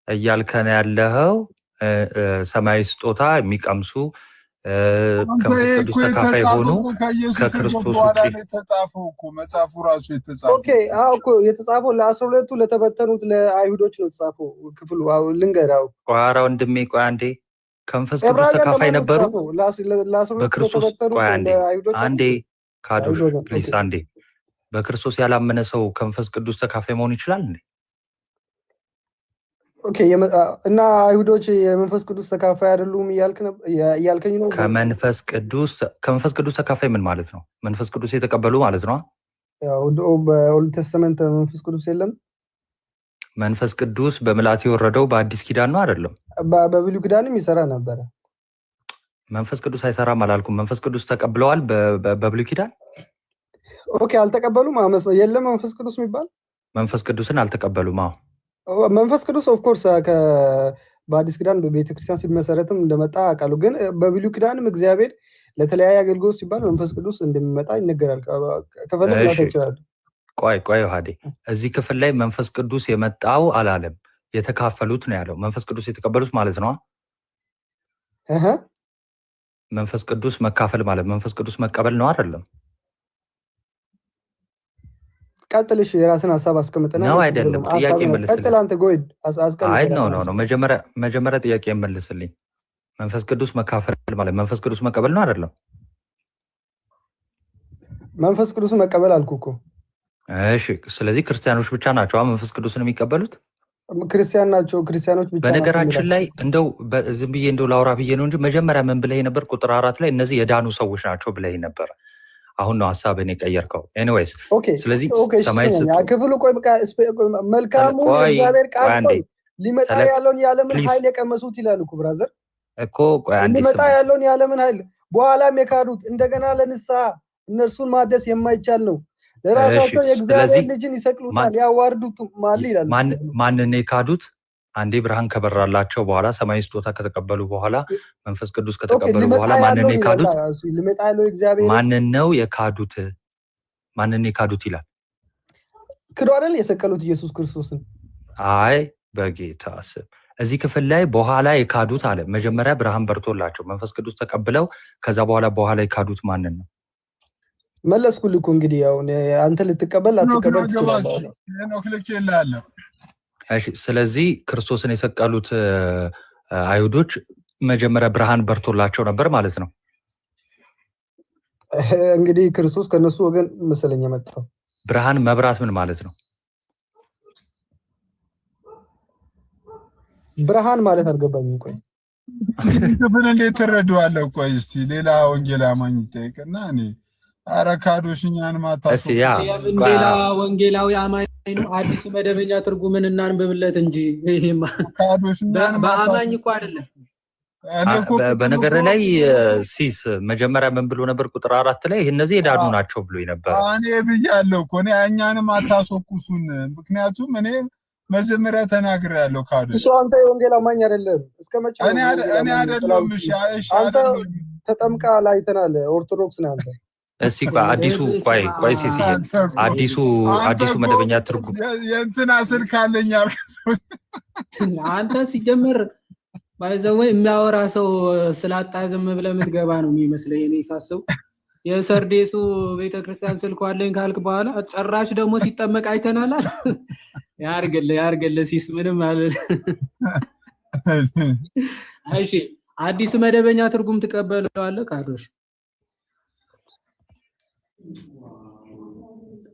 እያልከን ያለው ሰማያዊ ስጦታ የሚቀምሱ ከመንፈስ ቅዱስ ተካፋይ ሆኑ ከክርስቶስ ውጭ የተጻፈው እኮ መጽሐፉ ራሱ የተጻፈው ኦኬ እኮ የተጻፈው ለ12ቱ ለተበተኑት ለአይሁዶች ነው የተጻፈው ክፍሉ። ልንገራው ኧረ ወንድሜ ቆይ አንዴ ከመንፈስ ቅዱስ ተካፋይ ነበሩ በክርስቶስ። ቆይ አንዴ ካዶሽ ፕሊስ አንዴ። በክርስቶስ ያላመነ ሰው ከመንፈስ ቅዱስ ተካፋይ መሆን ይችላል እንዴ? ኦኬ እና አይሁዶች የመንፈስ ቅዱስ ተካፋይ አይደሉም እያልከኝ ነው? ከመንፈስ ቅዱስ ተካፋይ ምን ማለት ነው? መንፈስ ቅዱስ የተቀበሉ ማለት ነው። ያው በኦልድ ቴስተመንት መንፈስ ቅዱስ የለም። መንፈስ ቅዱስ በምልአት የወረደው በአዲስ ኪዳን ነው አይደለም? በብሉይ ኪዳንም ይሰራ ነበረ። መንፈስ ቅዱስ አይሰራም አላልኩም። መንፈስ ቅዱስ ተቀብለዋል በብሉይ ኪዳን። ኦኬ አልተቀበሉም። የለም መንፈስ ቅዱስ የሚባል መንፈስ ቅዱስን አልተቀበሉም። መንፈስ ቅዱስ ኦፍ ኮርስ በአዲስ ኪዳን በቤተክርስቲያን ሲመሰረትም እንደመጣ አውቃሉ። ግን በብሉይ ኪዳንም እግዚአብሔር ለተለያየ አገልግሎት ሲባል መንፈስ ቅዱስ እንደሚመጣ ይነገራል። ከፈለግ ይችላል። ቆይ ዮሐዴ እዚህ ክፍል ላይ መንፈስ ቅዱስ የመጣው አላለም፣ የተካፈሉት ነው ያለው። መንፈስ ቅዱስ የተቀበሉት ማለት ነው። መንፈስ ቅዱስ መካፈል ማለት መንፈስ ቅዱስ መቀበል ነው አይደለም? ቀጥልሽ፣ የራስን ሀሳብ አስቀምጥና ነው አይደለም? ጥያቄ መልስልኝ። ቀጥል አንተ ጎይድ አስቀምጥ። አይ ነው መጀመሪያ ጥያቄ መልስልኝ። መንፈስ ቅዱስ መካፈል ማለት መንፈስ ቅዱስ መቀበል ነው አይደለም? መንፈስ ቅዱስ መቀበል አልኩ እኮ። እሺ፣ ስለዚህ ክርስቲያኖች ብቻ ናቸው መንፈስ ቅዱስን የሚቀበሉት? ክርስቲያን ናቸው፣ ክርስቲያኖች ብቻ። በነገራችን ላይ እንደው ዝም ብዬ እንደው ላውራ ብዬ ነው እንጂ መጀመሪያ ምን ብለህ ነበር? ቁጥር 4 ላይ እነዚህ የዳኑ ሰዎች ናቸው ብለህ ነበር። አሁን ነው ሀሳብህን የቀየርከው። ኤኒዌይስ ስለዚህ ሰማይ ክፍሉ መልካሙ እግዚአብሔር ቃል ሊመጣ ያለውን የዓለምን ኃይል የቀመሱት ይላል እኮ ብራዘር እኮ ሊመጣ ያለውን የዓለምን ኃይል በኋላም የካዱት እንደገና ለንስሐ እነርሱን ማደስ የማይቻል ነው። ለራሳቸው የእግዚአብሔር ልጅን ይሰቅሉታል፣ ያዋርዱታል ይላል። ማንን የካዱት? አንዴ ብርሃን ከበራላቸው በኋላ ሰማይ ስጦታ ከተቀበሉ በኋላ መንፈስ ቅዱስ ከተቀበሉ በኋላ ማንን የካዱት? ማንን ነው የካዱት? ማንን የካዱት ይላል። ክዶ አይደል የሰቀሉት ኢየሱስ ክርስቶስን። አይ በጌታ ስም እዚህ ክፍል ላይ በኋላ የካዱት አለ። መጀመሪያ ብርሃን በርቶላቸው መንፈስ ቅዱስ ተቀብለው ከዛ በኋላ የካዱት ማንን ነው? መለስኩልህ እኮ እንግዲህ ያው አንተ ልትቀበል አትቀበል ትችላለህ። እሺ፣ ስለዚህ ክርስቶስን የሰቀሉት አይሁዶች መጀመሪያ ብርሃን በርቶላቸው ነበር ማለት ነው። እንግዲህ ክርስቶስ ከነሱ ወገን መሰለኝ የመጣው። ብርሃን መብራት ምን ማለት ነው? ብርሃን ማለት አልገባኝም። ቆይ ክፍል እንዴት ትረዳዋለህ? ቆይ እስቲ ሌላ ወንጌል አማኝ ይጠይቅና እኔ አረካዶሽ እኛን ማታሱ ሌላ ወንጌላዊ አማኝ ነው። አዲስ መደበኛ ትርጉምን እናንብብለት እንጂ ይሄማ በአማኝ እኮ አይደለም። በነገር ላይ ሲስ መጀመሪያ ምን ብሎ ነበር? ቁጥር 4 ላይ እነዚህ የዳኑ ናቸው ብሎ ነበር። እኔ ብያለሁ እኮ እኛንም አታስወቅሱን። ምክንያቱም እኔ መጀመሪያ ተናግሬያለሁ። ካዶ እሱ አንተ የወንጌል አማኝ አይደለም። እስከመቼ እኔ አይደለም። እሺ አይደለም። ተጠምቃል፣ አይተናል። ኦርቶዶክስ ነህ አንተ። እስቲ ቆይ ሲሲ አዲሱ መደበኛ ትርጉም የእንትና ስልክ አለኝ አልከሰው አንተ ሲጀምር ባይዘው የሚያወራ ሰው ስላጣ ዝም ብለህ የምትገባ ነው የሚመስለው። እኔ ሳስብ የሰርዴሱ ቤተክርስቲያን ስልኩ አለኝ ካልክ በኋላ ጨራሽ ደግሞ ሲጠመቅ አይተናል። ያርግልህ ሲስ ምንም አለ። እሺ አዲሱ መደበኛ ትርጉም ትቀበለዋለህ?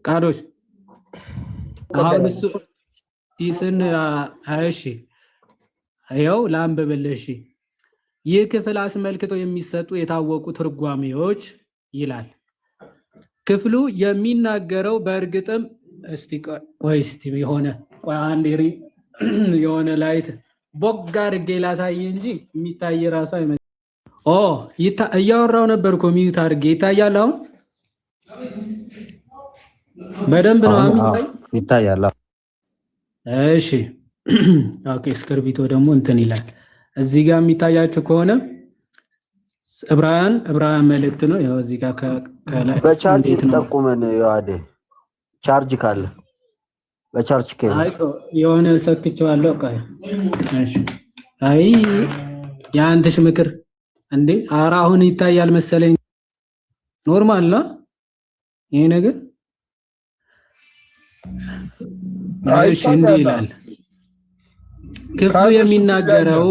ቃዶሽ አሁን እሱ ሲስን እሺ ይኸው ላንብብልህ። እሺ ይህ ክፍል አስመልክቶ የሚሰጡ የታወቁ ትርጓሜዎች ይላል። ክፍሉ የሚናገረው በእርግጥም የሆነ ላይት ቦግ አድርጌ ላሳይ እንጂ የሚታይ ራሱ አይመስልም። እያወራው ነበር እኮ ሚዩት አድርጌ ይታያል። አሁን በደንብ ነው ይታያል። እሺ ኦኬ። እስክርቢቶ ደግሞ እንትን ይላል። እዚህ ጋር የሚታያችሁ ከሆነ ዕብራውያን መልእክት ነው። ያው እዚህ ጋር ከላይ በቻርጅ ተጠቁመን ያደ ቻርጅ ካለ በቻርጅ ከሆነ የሆነ ሰክቼዋለሁ። እሺ አይ ያንተሽ ምክር እንዴ! ኧረ አሁን ይታያል መሰለኝ። ኖርማል ነው ይሄ ነገር። እሺ እንዲህ ይላል ክፍሉ የሚናገረው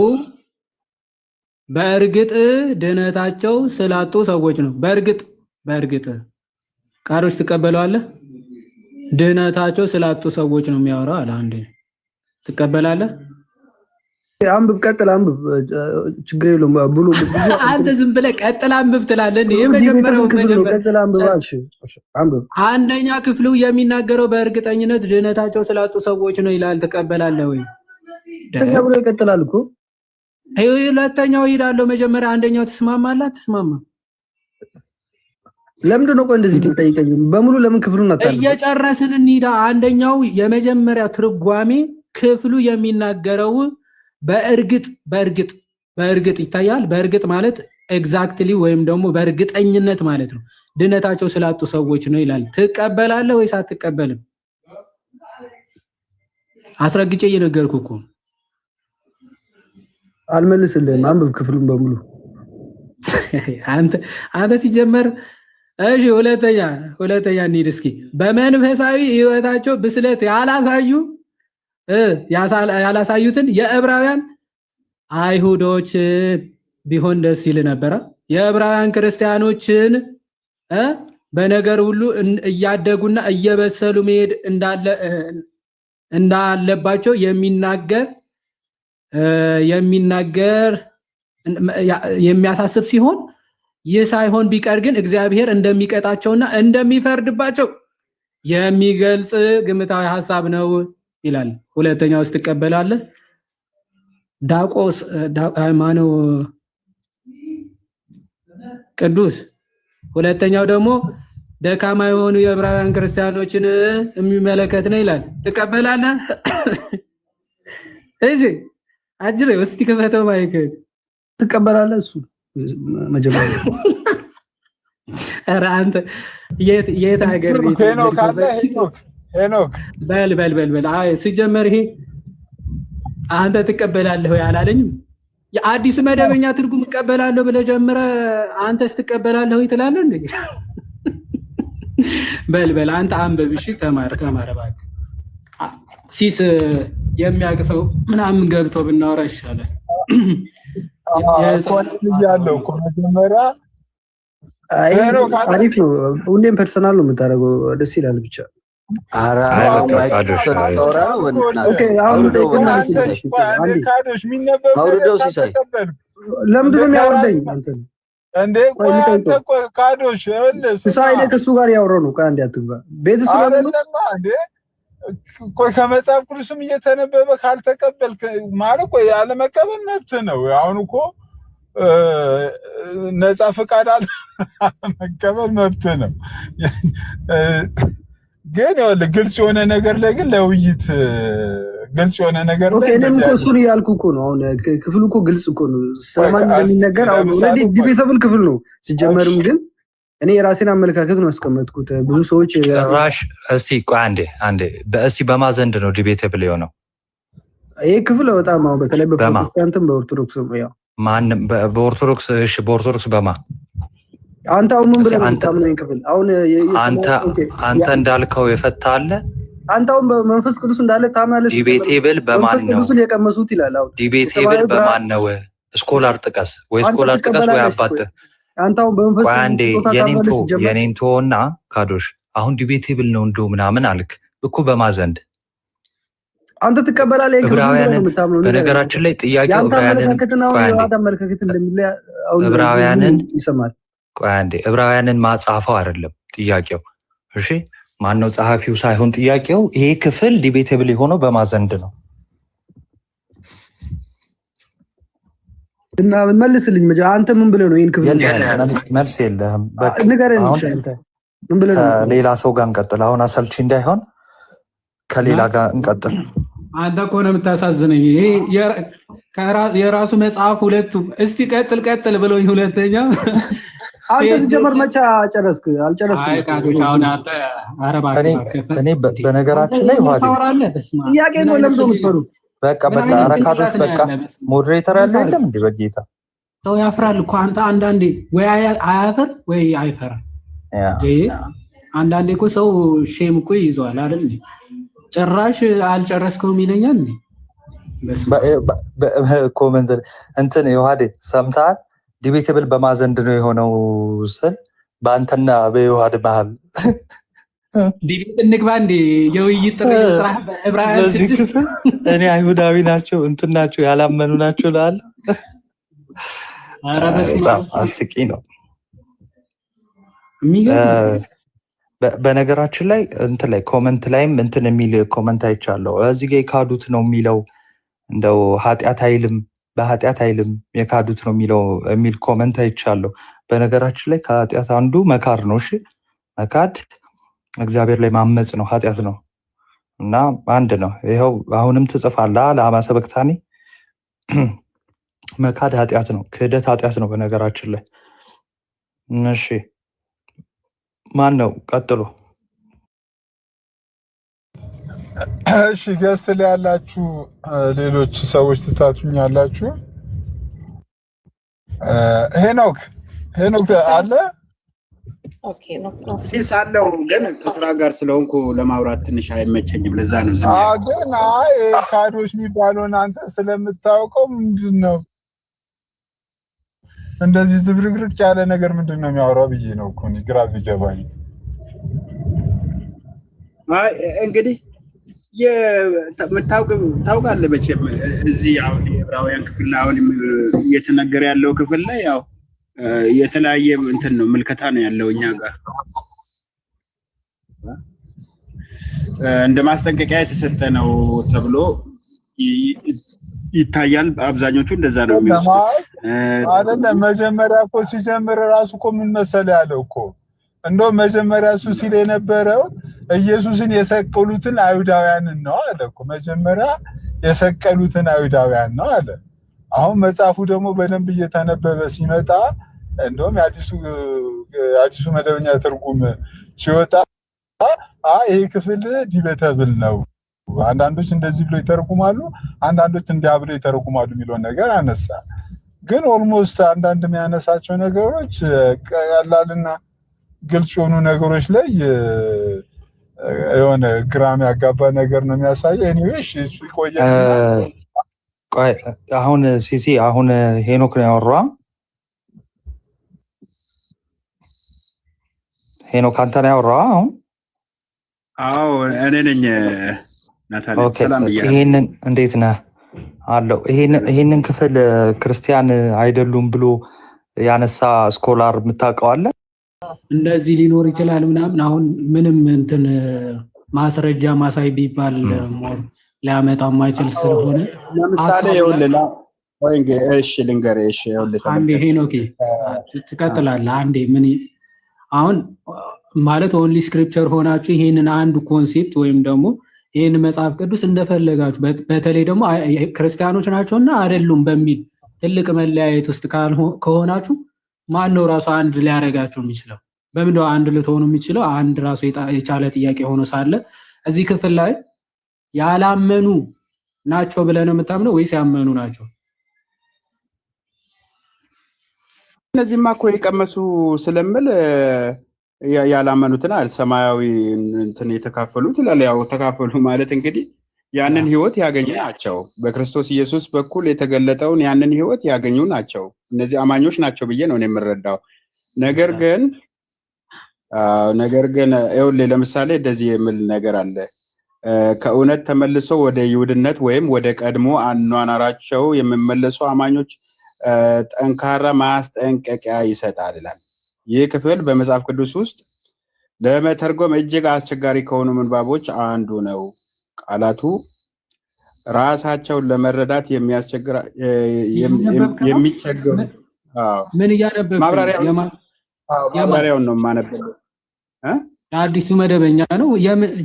በእርግጥ ድነታቸው ስላጡ ሰዎች ነው። በእርግጥ ቃሎች ትቀበለዋለህ? ድነታቸው ስላጡ ሰዎች ነው የሚያወራው አለ። አንዴ ትቀበላለህ? አንብብ፣ ቀጥል አንብብ፣ ችግር የለውም ብሎ አንተ ዝም ብለህ ቀጥል አንብብ ትላለህ። አንደኛ ክፍሉ የሚናገረው በእርግጠኝነት ድነታቸው ስላጡ ሰዎች ነው ይላል። ትቀበላለህ ወይ? ብሎ ይቀጥላል እኮ ሁለተኛው ሄዳለሁ መጀመሪያ አንደኛው ተስማማላት ተስማማ ለምንድን ነው ቆይ እንደዚህ የምትጠይቀኝ? በሙሉ ለምን ክፍሉን አታልም? እየጨረስን እንሂዳ። አንደኛው የመጀመሪያ ትርጓሜ ክፍሉ የሚናገረው በእርግጥ ይታያል። በእርግጥ ማለት ኤግዛክትሊ ወይም ደግሞ በእርግጠኝነት ማለት ነው። ድነታቸው ስላጡ ሰዎች ነው ይላል። ትቀበላለህ ወይስ አትቀበልም? አስረግጬ እየነገርኩህ እኮ አልመልስልህም። አንብብ ክፍሉን በሙሉ አንተ ሲጀመር። እሺ ሁለተኛ እንሂድ እስኪ። በመንፈሳዊ ሕይወታቸው ብስለት ያላሳዩትን የዕብራውያን አይሁዶችን ቢሆን ደስ ይል ነበረ። የዕብራውያን ክርስቲያኖችን በነገር ሁሉ እያደጉና እየበሰሉ መሄድ እንዳለባቸው የሚያሳስብ ሲሆን ይህ ሳይሆን ቢቀር ግን እግዚአብሔር እንደሚቀጣቸውና እንደሚፈርድባቸው የሚገልጽ ግምታዊ ሐሳብ ነው ይላል። ሁለተኛው ትቀበላለህ? ዳቆስ ማነው? ቅዱስ። ሁለተኛው ደግሞ ደካማ የሆኑ የዕብራውያን ክርስቲያኖችን የሚመለከት ነው ይላል። ትቀበላለህ? እሺ አጅሬ እስቲ ክፈተው ማይክ። ትቀበላለህ? እሱ መጀመሪያ ኧረ አንተ የት ሀገር ሄኖክ በል አይ ሲጀመር ይሄ አንተ ትቀበላለህ ወይ አላለኝም። የአዲስ መደበኛ ትርጉም እቀበላለሁ ብለህ ጀምረህ አንተስ ትቀበላለህ ወይ ትላለህ እንዴ? በል አንተ አንብብ እሺ። ተማር እባክህ። ሲስ የሚያውቅ ሰው ምናምን ገብቶ ብናወራ ይሻላል። ያለው እኮ መጀመሪያ አሪፍ ነው። ሁሌም ፐርሰናል ነው የምታደርገው። ደስ ይላል ብቻ። ለምንድን ነው የሚያወርደኝ? ካዶሽ ከእሱ ጋር ያወራው ነው። ከአንድ አትግባ ቤት ቆይ ከመጽሐፍ ቅዱስም እየተነበበ ካልተቀበልክ ማለት ቆይ ያለመቀበል መብት ነው። አሁን እኮ ነፃ ፈቃድ አለ መቀበል መብት ነው። ግን ይኸውልህ ግልጽ የሆነ ነገር ላይ ግን ለውይይት ግልጽ የሆነ ነገር ላይ እኔም እኮ እሱን እያልኩ እኮ ነው። አሁን ክፍሉ እኮ ግልጽ እኮ ነው። ስለማን እንደሚነገር አሁን ኦልሬዲ ዲቤተብል ክፍል ነው ሲጀመርም። ግን እኔ የራሴን አመለካከት ነው ያስቀመጥኩት። ብዙ ሰዎች ራሽ እስቲ ቆይ አንዴ በእስቲ በማዘንድ ነው ዲቤተብል የሆነው ይሄ ክፍል በጣም አሁን በተለይ በፕሮቴስታንትም በኦርቶዶክስም ያው ማንም በኦርቶዶክስ እሺ፣ በኦርቶዶክስ በማ አንተ አሁን ምን ብለህ ነው ክፍል አሁን አንተ እንዳልከው የፈታ አለ። አንተ አሁን በመንፈስ ቅዱስ እንዳለ ታማለህ። ዲቤቴብል በማን ነው? ቅዱስን የቀመሱት ይላል። አሁን ዲቤቴብል በማን ነው? ስኮላር ጥቀስ ወይ አባት። አንተ አሁን በመንፈስ ቅዱስ የኔንቶና ካዶሽ አሁን ዲቤቴብል ነው እንደው ምናምን አልክ እኮ በማዘንድ አንተ ትቀበላለህ። በነገራችን ላይ ጥያቄው ዕብራውያንን ይሰማል። ቆይ አንዴ ዕብራውያንን ማጻፈው አይደለም ጥያቄው። እሺ ማነው ጸሐፊው ሳይሆን ጥያቄው ይሄ ክፍል ዲቤቴብል የሆነው በማዘንድ ነው። እና መልስልኝ መጀመሪያ አንተ ምን ብለህ ነው ይሄን ክፍል? መልስ የለህም። በቃ ንገረኝ። ምን ብለህ ነው? ሌላ ሰው ጋር እንቀጥል። አሁን አሰልቺ እንዳይሆን ከሌላ ጋር እንቀጥል። አንተ እኮ ነው የምታሳዝነኝ። ይሄ የራሱ መጽሐፍ ሁለቱም እስቲ ቀጥል ብሎኝ ሁለተኛ አንተ ሲጀመር መቻ ጨረስክ? አልጨረስክም። እኔ በነገራችን ላይ ጥያቄ ነው ለምንድን ነው የምትፈሩት? በቃ አረካዶች በቃ ሞዴሬተር ያለው የለም እንዴ? በጌታ ሰው ያፍራል እኮ አንተ አንዳንዴ ወይ አያፍር ወይ አይፈራ። አንዳንዴ እኮ ሰው ሼም እኮ ይዘዋል አይደል እንዴ? ጭራሽ አልጨረስከውም ይለኛል እንዴ? ኮመንት እንትን ዮሐዴ ሰምተሃል? ዲቤቴብል በማዘንድ ነው የሆነው ስል በአንተና በዮሐድ መሀል ዲቤት እንግባ እንዴ? የውይይት ጥሪ ስራ በዕብራውያን 6 እኔ አይሁዳዊ ናቸው እንትን ናቸው ያላመኑ ናቸው ላል ኧረ በስመ አብ አስቂ ነው። በነገራችን ላይ እንትን ላይ ኮመንት ላይም እንትን የሚል ኮመንት አይቻለሁ። እዚህ ጋር የካዱት ነው የሚለው እንደው ኃጢአት አይልም በኃጢአት አይልም የካዱት ነው የሚል ኮመንት አይቻለሁ። በነገራችን ላይ ከኃጢአት አንዱ መካድ ነው። እሺ መካድ እግዚአብሔር ላይ ማመፅ ነው፣ ኃጢአት ነው እና አንድ ነው። ይኸው አሁንም ትጽፋለህ ለአማ ሰበክታኒ መካድ ኃጢአት ነው፣ ክህደት ኃጢአት ነው በነገራችን ላይ። እሺ ማን ነው ቀጥሎ? እሺ ገስት ላይ ያላችሁ ሌሎች ሰዎች ትታቱኛላችሁ። ሄኖክ አለ? ኦኬ ነው ሲሳለው ግን ከስራ ጋር ስለሆንኩ ለማውራት ትንሽ አይመቸኝም። ለዛ ነው ግን ካዶች የሚባለውን አንተ ስለምታውቀው ምንድነው እንደዚህ ዝብርቅርቅ ያለ ነገር ምንድነው የሚያወራው ብዬ ነው እኮ ግራ ቢገባኝ። እንግዲህ ታውቃለህ መቼም እዚህ አሁን የዕብራውያን ክፍል አሁን እየተነገረ ያለው ክፍል ላይ ያው የተለያየ እንትን ነው ምልከታ ነው ያለው። እኛ ጋር እንደ ማስጠንቀቂያ የተሰጠ ነው ተብሎ ይታያል። አብዛኞቹ እንደዛ ነው የሚወስዱት አይደለም። መጀመሪያ እኮ ሲጀምር ራሱ እኮ ምን መሰለህ ያለው እኮ እንደው መጀመሪያ እሱ ሲል የነበረው ኢየሱስን የሰቀሉትን አይሁዳውያንን ነው አለ እኮ። መጀመሪያ የሰቀሉትን አይሁዳውያን ነው አለ። አሁን መጽሐፉ ደግሞ በደንብ እየተነበበ ሲመጣ እንደውም የአዲሱ መደበኛ ትርጉም ሲወጣ ይሄ ክፍል ዲቤተብል ነው፣ አንዳንዶች እንደዚህ ብሎ ይተረጉማሉ፣ አንዳንዶች እንዲያ ብሎ ይተረጉማሉ የሚለውን ነገር አነሳ። ግን ኦልሞስት አንዳንድ የሚያነሳቸው ነገሮች ቀላልና ግልጽ የሆኑ ነገሮች ላይ የሆነ ግራም ያጋባ ነገር ነው የሚያሳየው። ኤኒዌይ እሱ ይቆያል። አሁን ሲሲ አሁን ሄኖክ ነው ያወራው። ሄኖክ አንተ ነው ያወራው አሁን? አዎ እኔ ነኝ። ናታሊ ሰላም ይያ ይሄንን እንዴት ነህ አለው። ይሄንን ክፍል ክርስቲያን አይደሉም ብሎ ያነሳ ስኮላር የምታውቀው አለ? እንደዚህ ሊኖር ይችላል ምናምን። አሁን ምንም እንትን ማስረጃ ማሳይ ቢባል ሞር ሊያመጣ የማይችል ስለሆነ ለምሳሌ ይኸውልህ እሺ ልንገርህ። እሺ ይኸውልህ አንዴ ሄኖክ ትቀጥላለህ። አንዴ ምን አሁን ማለት ኦንሊ ስክሪፕቸር ሆናችሁ ይሄንን አንዱ ኮንሴፕት ወይም ደግሞ ይሄን መጽሐፍ ቅዱስ እንደፈለጋችሁ በተለይ ደግሞ ክርስቲያኖች ናቸውና አይደሉም በሚል ትልቅ መለያየት ውስጥ ከሆናችሁ ማን ነው ራሱ አንድ ሊያረጋችሁ የሚችለው? በምንድነው አንድ ልትሆኑ የሚችለው? አንድ ራሱ የቻለ ጥያቄ ሆኖ ሳለ እዚህ ክፍል ላይ ያላመኑ ናቸው ብለህ ነው የምታምነው ወይስ ያመኑ ናቸው? እነዚህማ እኮ የቀመሱ ስለምል ያላመኑትን ሰማያዊ እንትን የተካፈሉት ይላል። ያው ተካፈሉ ማለት እንግዲህ ያንን ህይወት ያገኙ ናቸው። በክርስቶስ ኢየሱስ በኩል የተገለጠውን ያንን ህይወት ያገኙ ናቸው። እነዚህ አማኞች ናቸው ብዬ ነው የምረዳው። ነገር ግን ይኸውልህ ለምሳሌ እንደዚህ የሚል ነገር አለ። ከእውነት ተመልሰው ወደ ይሁድነት ወይም ወደ ቀድሞ አኗኗራቸው የሚመለሱ አማኞች ጠንካራ ማስጠንቀቂያ ይሰጣል ይላል። ይህ ክፍል በመጽሐፍ ቅዱስ ውስጥ ለመተርጎም እጅግ አስቸጋሪ ከሆኑ ምንባቦች አንዱ ነው። ቃላቱ ራሳቸውን ለመረዳት የሚቸገሩ ምን እያነበብክ ማብራሪያውን ነው የማነበው። አዲሱ መደበኛ ነው።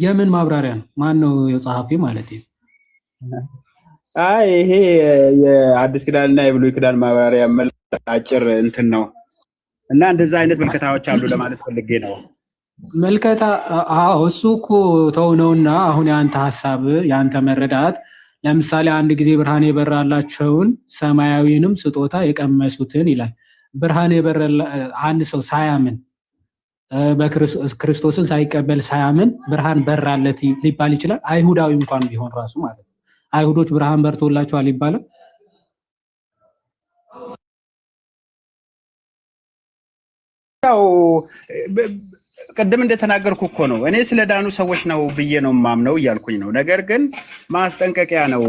የምን ማብራሪያ ነው? ማን ነው የጸሐፊ ማለት ነው? ይሄ የአዲስ ኪዳንና የብሉይ ኪዳን ማብራሪያ አጭር እንትን ነው እና እንደዛ አይነት መልከታዎች አሉ ለማለት ፈልጌ ነው። መልከታ እሱ እኮ ተው ነውና አሁን የአንተ ሐሳብ የአንተ መረዳት ለምሳሌ አንድ ጊዜ ብርሃን የበራላቸውን ሰማያዊንም ስጦታ የቀመሱትን ይላል። ብርሃን የበራላ አንድ ሰው ሳያምን በክርስቶስን ሳይቀበል ሳያምን ብርሃን በራለት ሊባል ይችላል? አይሁዳዊ እንኳን ቢሆን ራሱ ማለት ነው። አይሁዶች ብርሃን በርቶላቸዋል ይባላል? ያው ቅድም እንደተናገርኩ እኮ ነው እኔ ስለ ዳኑ ሰዎች ነው ብዬ ነው ማምነው እያልኩኝ ነው። ነገር ግን ማስጠንቀቂያ ነው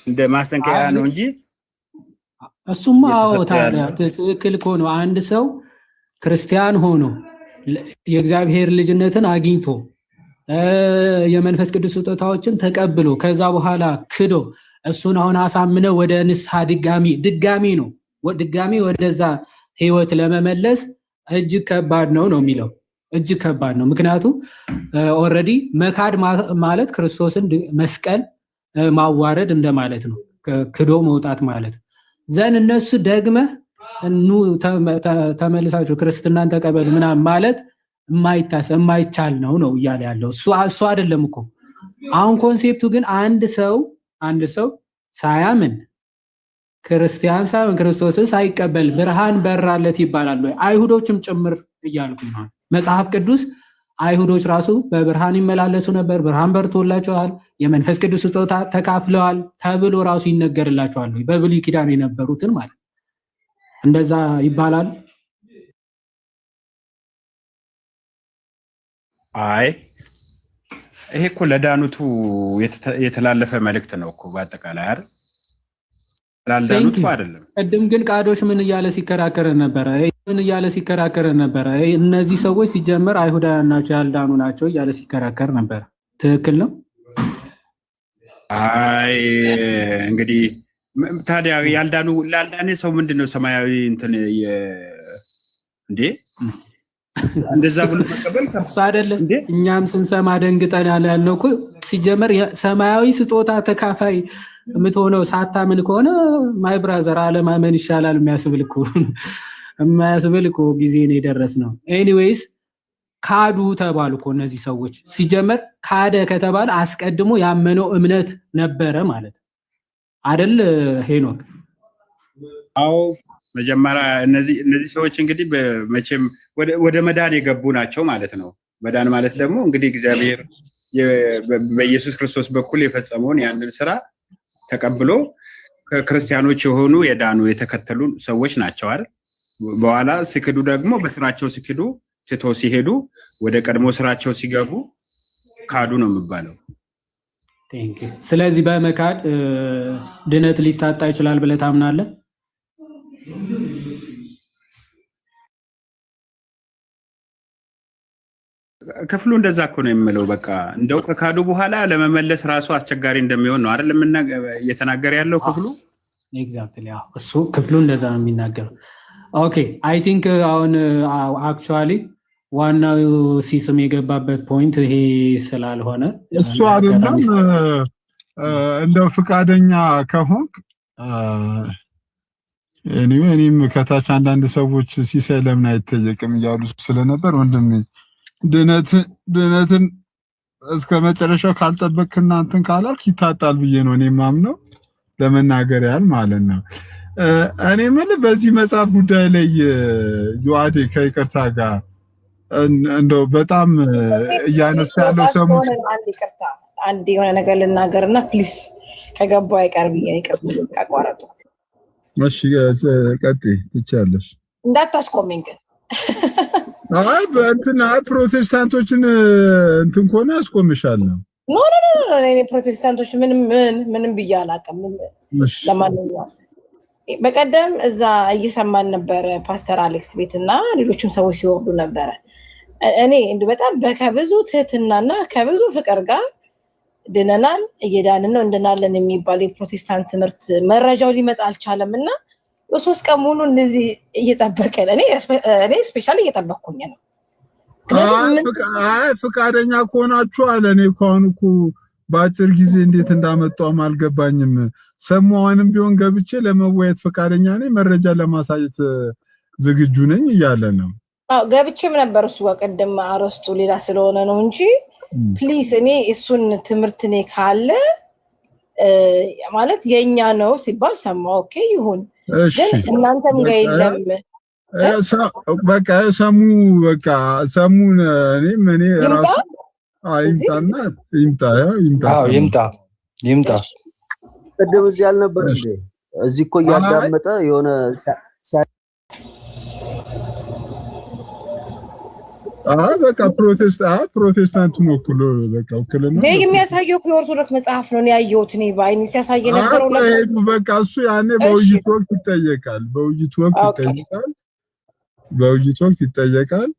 እንደ ማስጠንቀቂያ ነው እንጂ እሱማ ታዲያ ትክክል እኮ ነው። አንድ ሰው ክርስቲያን ሆኖ የእግዚአብሔር ልጅነትን አግኝቶ የመንፈስ ቅዱስ ስጦታዎችን ተቀብሎ ከዛ በኋላ ክዶ እሱን አሁን አሳምነ ወደ ንስሐ ድጋሚ ነው ድጋሚ ወደዛ ህይወት ለመመለስ እጅግ ከባድ ነው የሚለው እጅግ ከባድ ነው። ምክንያቱም ኦልሬዲ መካድ ማለት ክርስቶስን መስቀል ማዋረድ እንደማለት ነው፣ ክዶ መውጣት ማለት ዘን እነሱ ደግመህ ኑ ተመልሳችሁ ክርስትናን ተቀበሉ ምናምን ማለት የማይቻል ነው እያለ ያለው እሱ አይደለም እኮ። አሁን ኮንሴፕቱ ግን አንድ ሰው ሳያምን ክርስቲያን ሳይሆን ክርስቶስን ሳይቀበል ብርሃን በራለት ይባላል ወይ? አይሁዶችም ጭምር እያልኩ ነው። መጽሐፍ ቅዱስ አይሁዶች ራሱ በብርሃን ይመላለሱ ነበር፣ ብርሃን በርቶላቸዋል፣ የመንፈስ ቅዱስ ስጦታ ተካፍለዋል ተብሎ ራሱ ይነገርላቸዋል። በብሉይ ኪዳን የነበሩትን ማለት እንደዛ ይባላል። አይ ይሄ እኮ ለዳኑቱ የተላለፈ መልእክት ነው እኮ በአጠቃላይ አይደል? ላልዳኑቱ አይደለም። ቅድም ግን ቃዶሽ ምን እያለ ሲከራከረ ነበረ? እነዚህ ሰዎች ሲጀመር አይሁዳውያን ናቸው ያልዳኑ ናቸው እያለ ሲከራከር ነበረ። ትክክል ነው። አይ እንግዲህ ታዲያ ላልዳነ ሰው ምንድነው ሰማያዊ እንትን እንዴ እንደዛ ብሎ ተቀበል እሱ አይደለም። እኛም ስንሰማ ደንግጠን ያልነው እኮ ሲጀመር ሰማያዊ ስጦታ ተካፋይ የምትሆነው ሳታምን ከሆነ ማይ ብራዘር አለማመን ይሻላል የማያስብል እኮ ጊዜ ነው የደረስነው። ኤኒዌይስ ካዱ ተባሉ እኮ እነዚህ ሰዎች። ሲጀመር ካደ ከተባለ አስቀድሞ ያመነው እምነት ነበረ ማለት አይደል ሄኖክ? አዎ መጀመሪያ እነዚህ ሰዎች እንግዲህ መቼም ወደ መዳን የገቡ ናቸው ማለት ነው። መዳን ማለት ደግሞ እንግዲህ እግዚአብሔር በኢየሱስ ክርስቶስ በኩል የፈጸመውን ያንን ስራ ተቀብሎ ክርስቲያኖች የሆኑ የዳኑ የተከተሉ ሰዎች ናቸው አይደል? በኋላ ሲክዱ ደግሞ በስራቸው ሲክዱ ትቶ ሲሄዱ ወደ ቀድሞ ስራቸው ሲገቡ ካዱ ነው የሚባለው። ስለዚህ በመካድ ድነት ሊታጣ ይችላል ብለህ ታምናለህ? ክፍሉ እንደዛ እኮ ነው የሚለው። በቃ እንደው ከካዱ በኋላ ለመመለስ ራሱ አስቸጋሪ እንደሚሆን ነው አይደል እየተናገረ ያለው ክፍሉ። ኤግዛክትሊ እሱ ክፍሉ እንደዛ ነው የሚናገረው። ኦኬ አይ ቲንክ አሁን አክቹአሊ ዋናው ሲስም የገባበት ፖይንት ይሄ ስላልሆነ እሱ አይደለም። እንደው ፍቃደኛ ከሆንክ እኔም ከታች አንዳንድ ሰዎች ሲሳይ ለምን አይጠየቅም እያሉ ስለነበር ወንድም ድነትን እስከ መጨረሻው ካልጠበቅክ እናንተን ካላልክ ይታጣል ብዬ ነው እኔ ማምነው፣ ለመናገር ያህል ማለት ነው። እኔ የምልህ በዚህ መጽሐፍ ጉዳይ ላይ ዮአዴ ከይቅርታ ጋር እንደው በጣም እያነሳ ያለው ሰሞኑን አንድ የሆነ ነገር ልናገርና ፕሊስ ከገባው አይቀር ብዬ ይቅርታ አቋረጡ። እሺ ቀጥይ ትቻለሽ። እንዳታስቆመኝ ግን አይ በእንትና ፕሮቴስታንቶችን እንትን ከሆነ አስቆምሻለሁ። ኖ እኔ ፕሮቴስታንቶች ምንም ብዬ አላውቅም። ለማንኛውም በቀደም እዛ እየሰማን ነበረ ፓስተር አሌክስ ቤትና ሌሎችም ሰዎች ሲወርዱ ነበረ። እኔ በጣም ከብዙ ትህትናና ከብዙ ፍቅር ጋር ድነናል፣ እየዳንን ነው፣ እንድናለን የሚባል የፕሮቴስታንት ትምህርት መረጃው ሊመጣ አልቻለም እና በሶስት ቀን ሙሉ እንደዚህ እየጠበቀን እኔ ስፔሻሊ እየጠበቅኩኝ ነው። አይ ፍቃደኛ ከሆናችሁ አለ። እኔ አሁን እኮ በአጭር ጊዜ እንዴት እንዳመጣውም አልገባኝም። ሰሞኑንም ቢሆን ገብቼ ለመወያየት ፍቃደኛ ነኝ፣ መረጃ ለማሳየት ዝግጁ ነኝ እያለ ነው። አዎ ገብቼም ነበር እሱ ቅድም አረስቱ ሌላ ስለሆነ ነው እንጂ ፕሊስ እኔ እሱን ትምህርት እኔ ካለ ማለት የኛ ነው ሲባል ሰማሁ። ኦኬ ይሁን፣ ግን እናንተም ጋር የለም በቃ ሰሙን እኔ ራሱ ይምጣ ቅድም እዚህ አልነበር እንዴ? እዚህ እኮ እያዳመጠ የሆነ በቃ ፕሮቴስታንቱን ወክሎ በቃ ወክልና የሚያሳየው እኮ የኦርቶዶክስ መጽሐፍ ነው ያየሁት እኔ በአይኔ ሲያሳይ ነበረው። በቃ እሱ ያኔ በውይይት ወቅት ይጠየቃል። በውይይት ወቅት ይጠየቃል።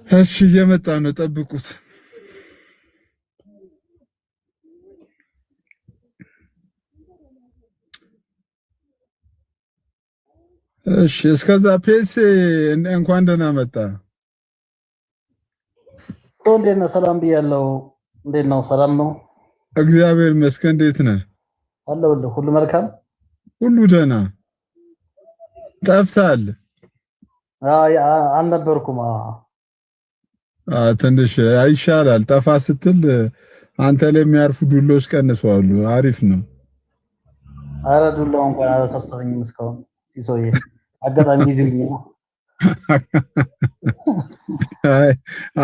እሺ እየመጣ ነው ጠብቁት። እሺ እስከዛ ፔስ እንኳን ደህና መጣ። እንዴት ነህ? ሰላም ብያለሁ። እንዴት ነው? ሰላም ነው? እግዚአብሔር ይመስገን። እንዴት ነህ? አለሁልህ። ሁሉ መልካም፣ ሁሉ ደህና። ጠፍተሃል? አልነበርኩም። ትንሽ ይሻላል። ጠፋ ስትል አንተ ላይ የሚያርፉ ዱሎች ቀንሰዋል። አሪፍ ነው። አረ ዱላው እንኳን አላሳሰበኝም እስካሁን። ሲሶዬ አጋጣሚ ጊዜ ነው።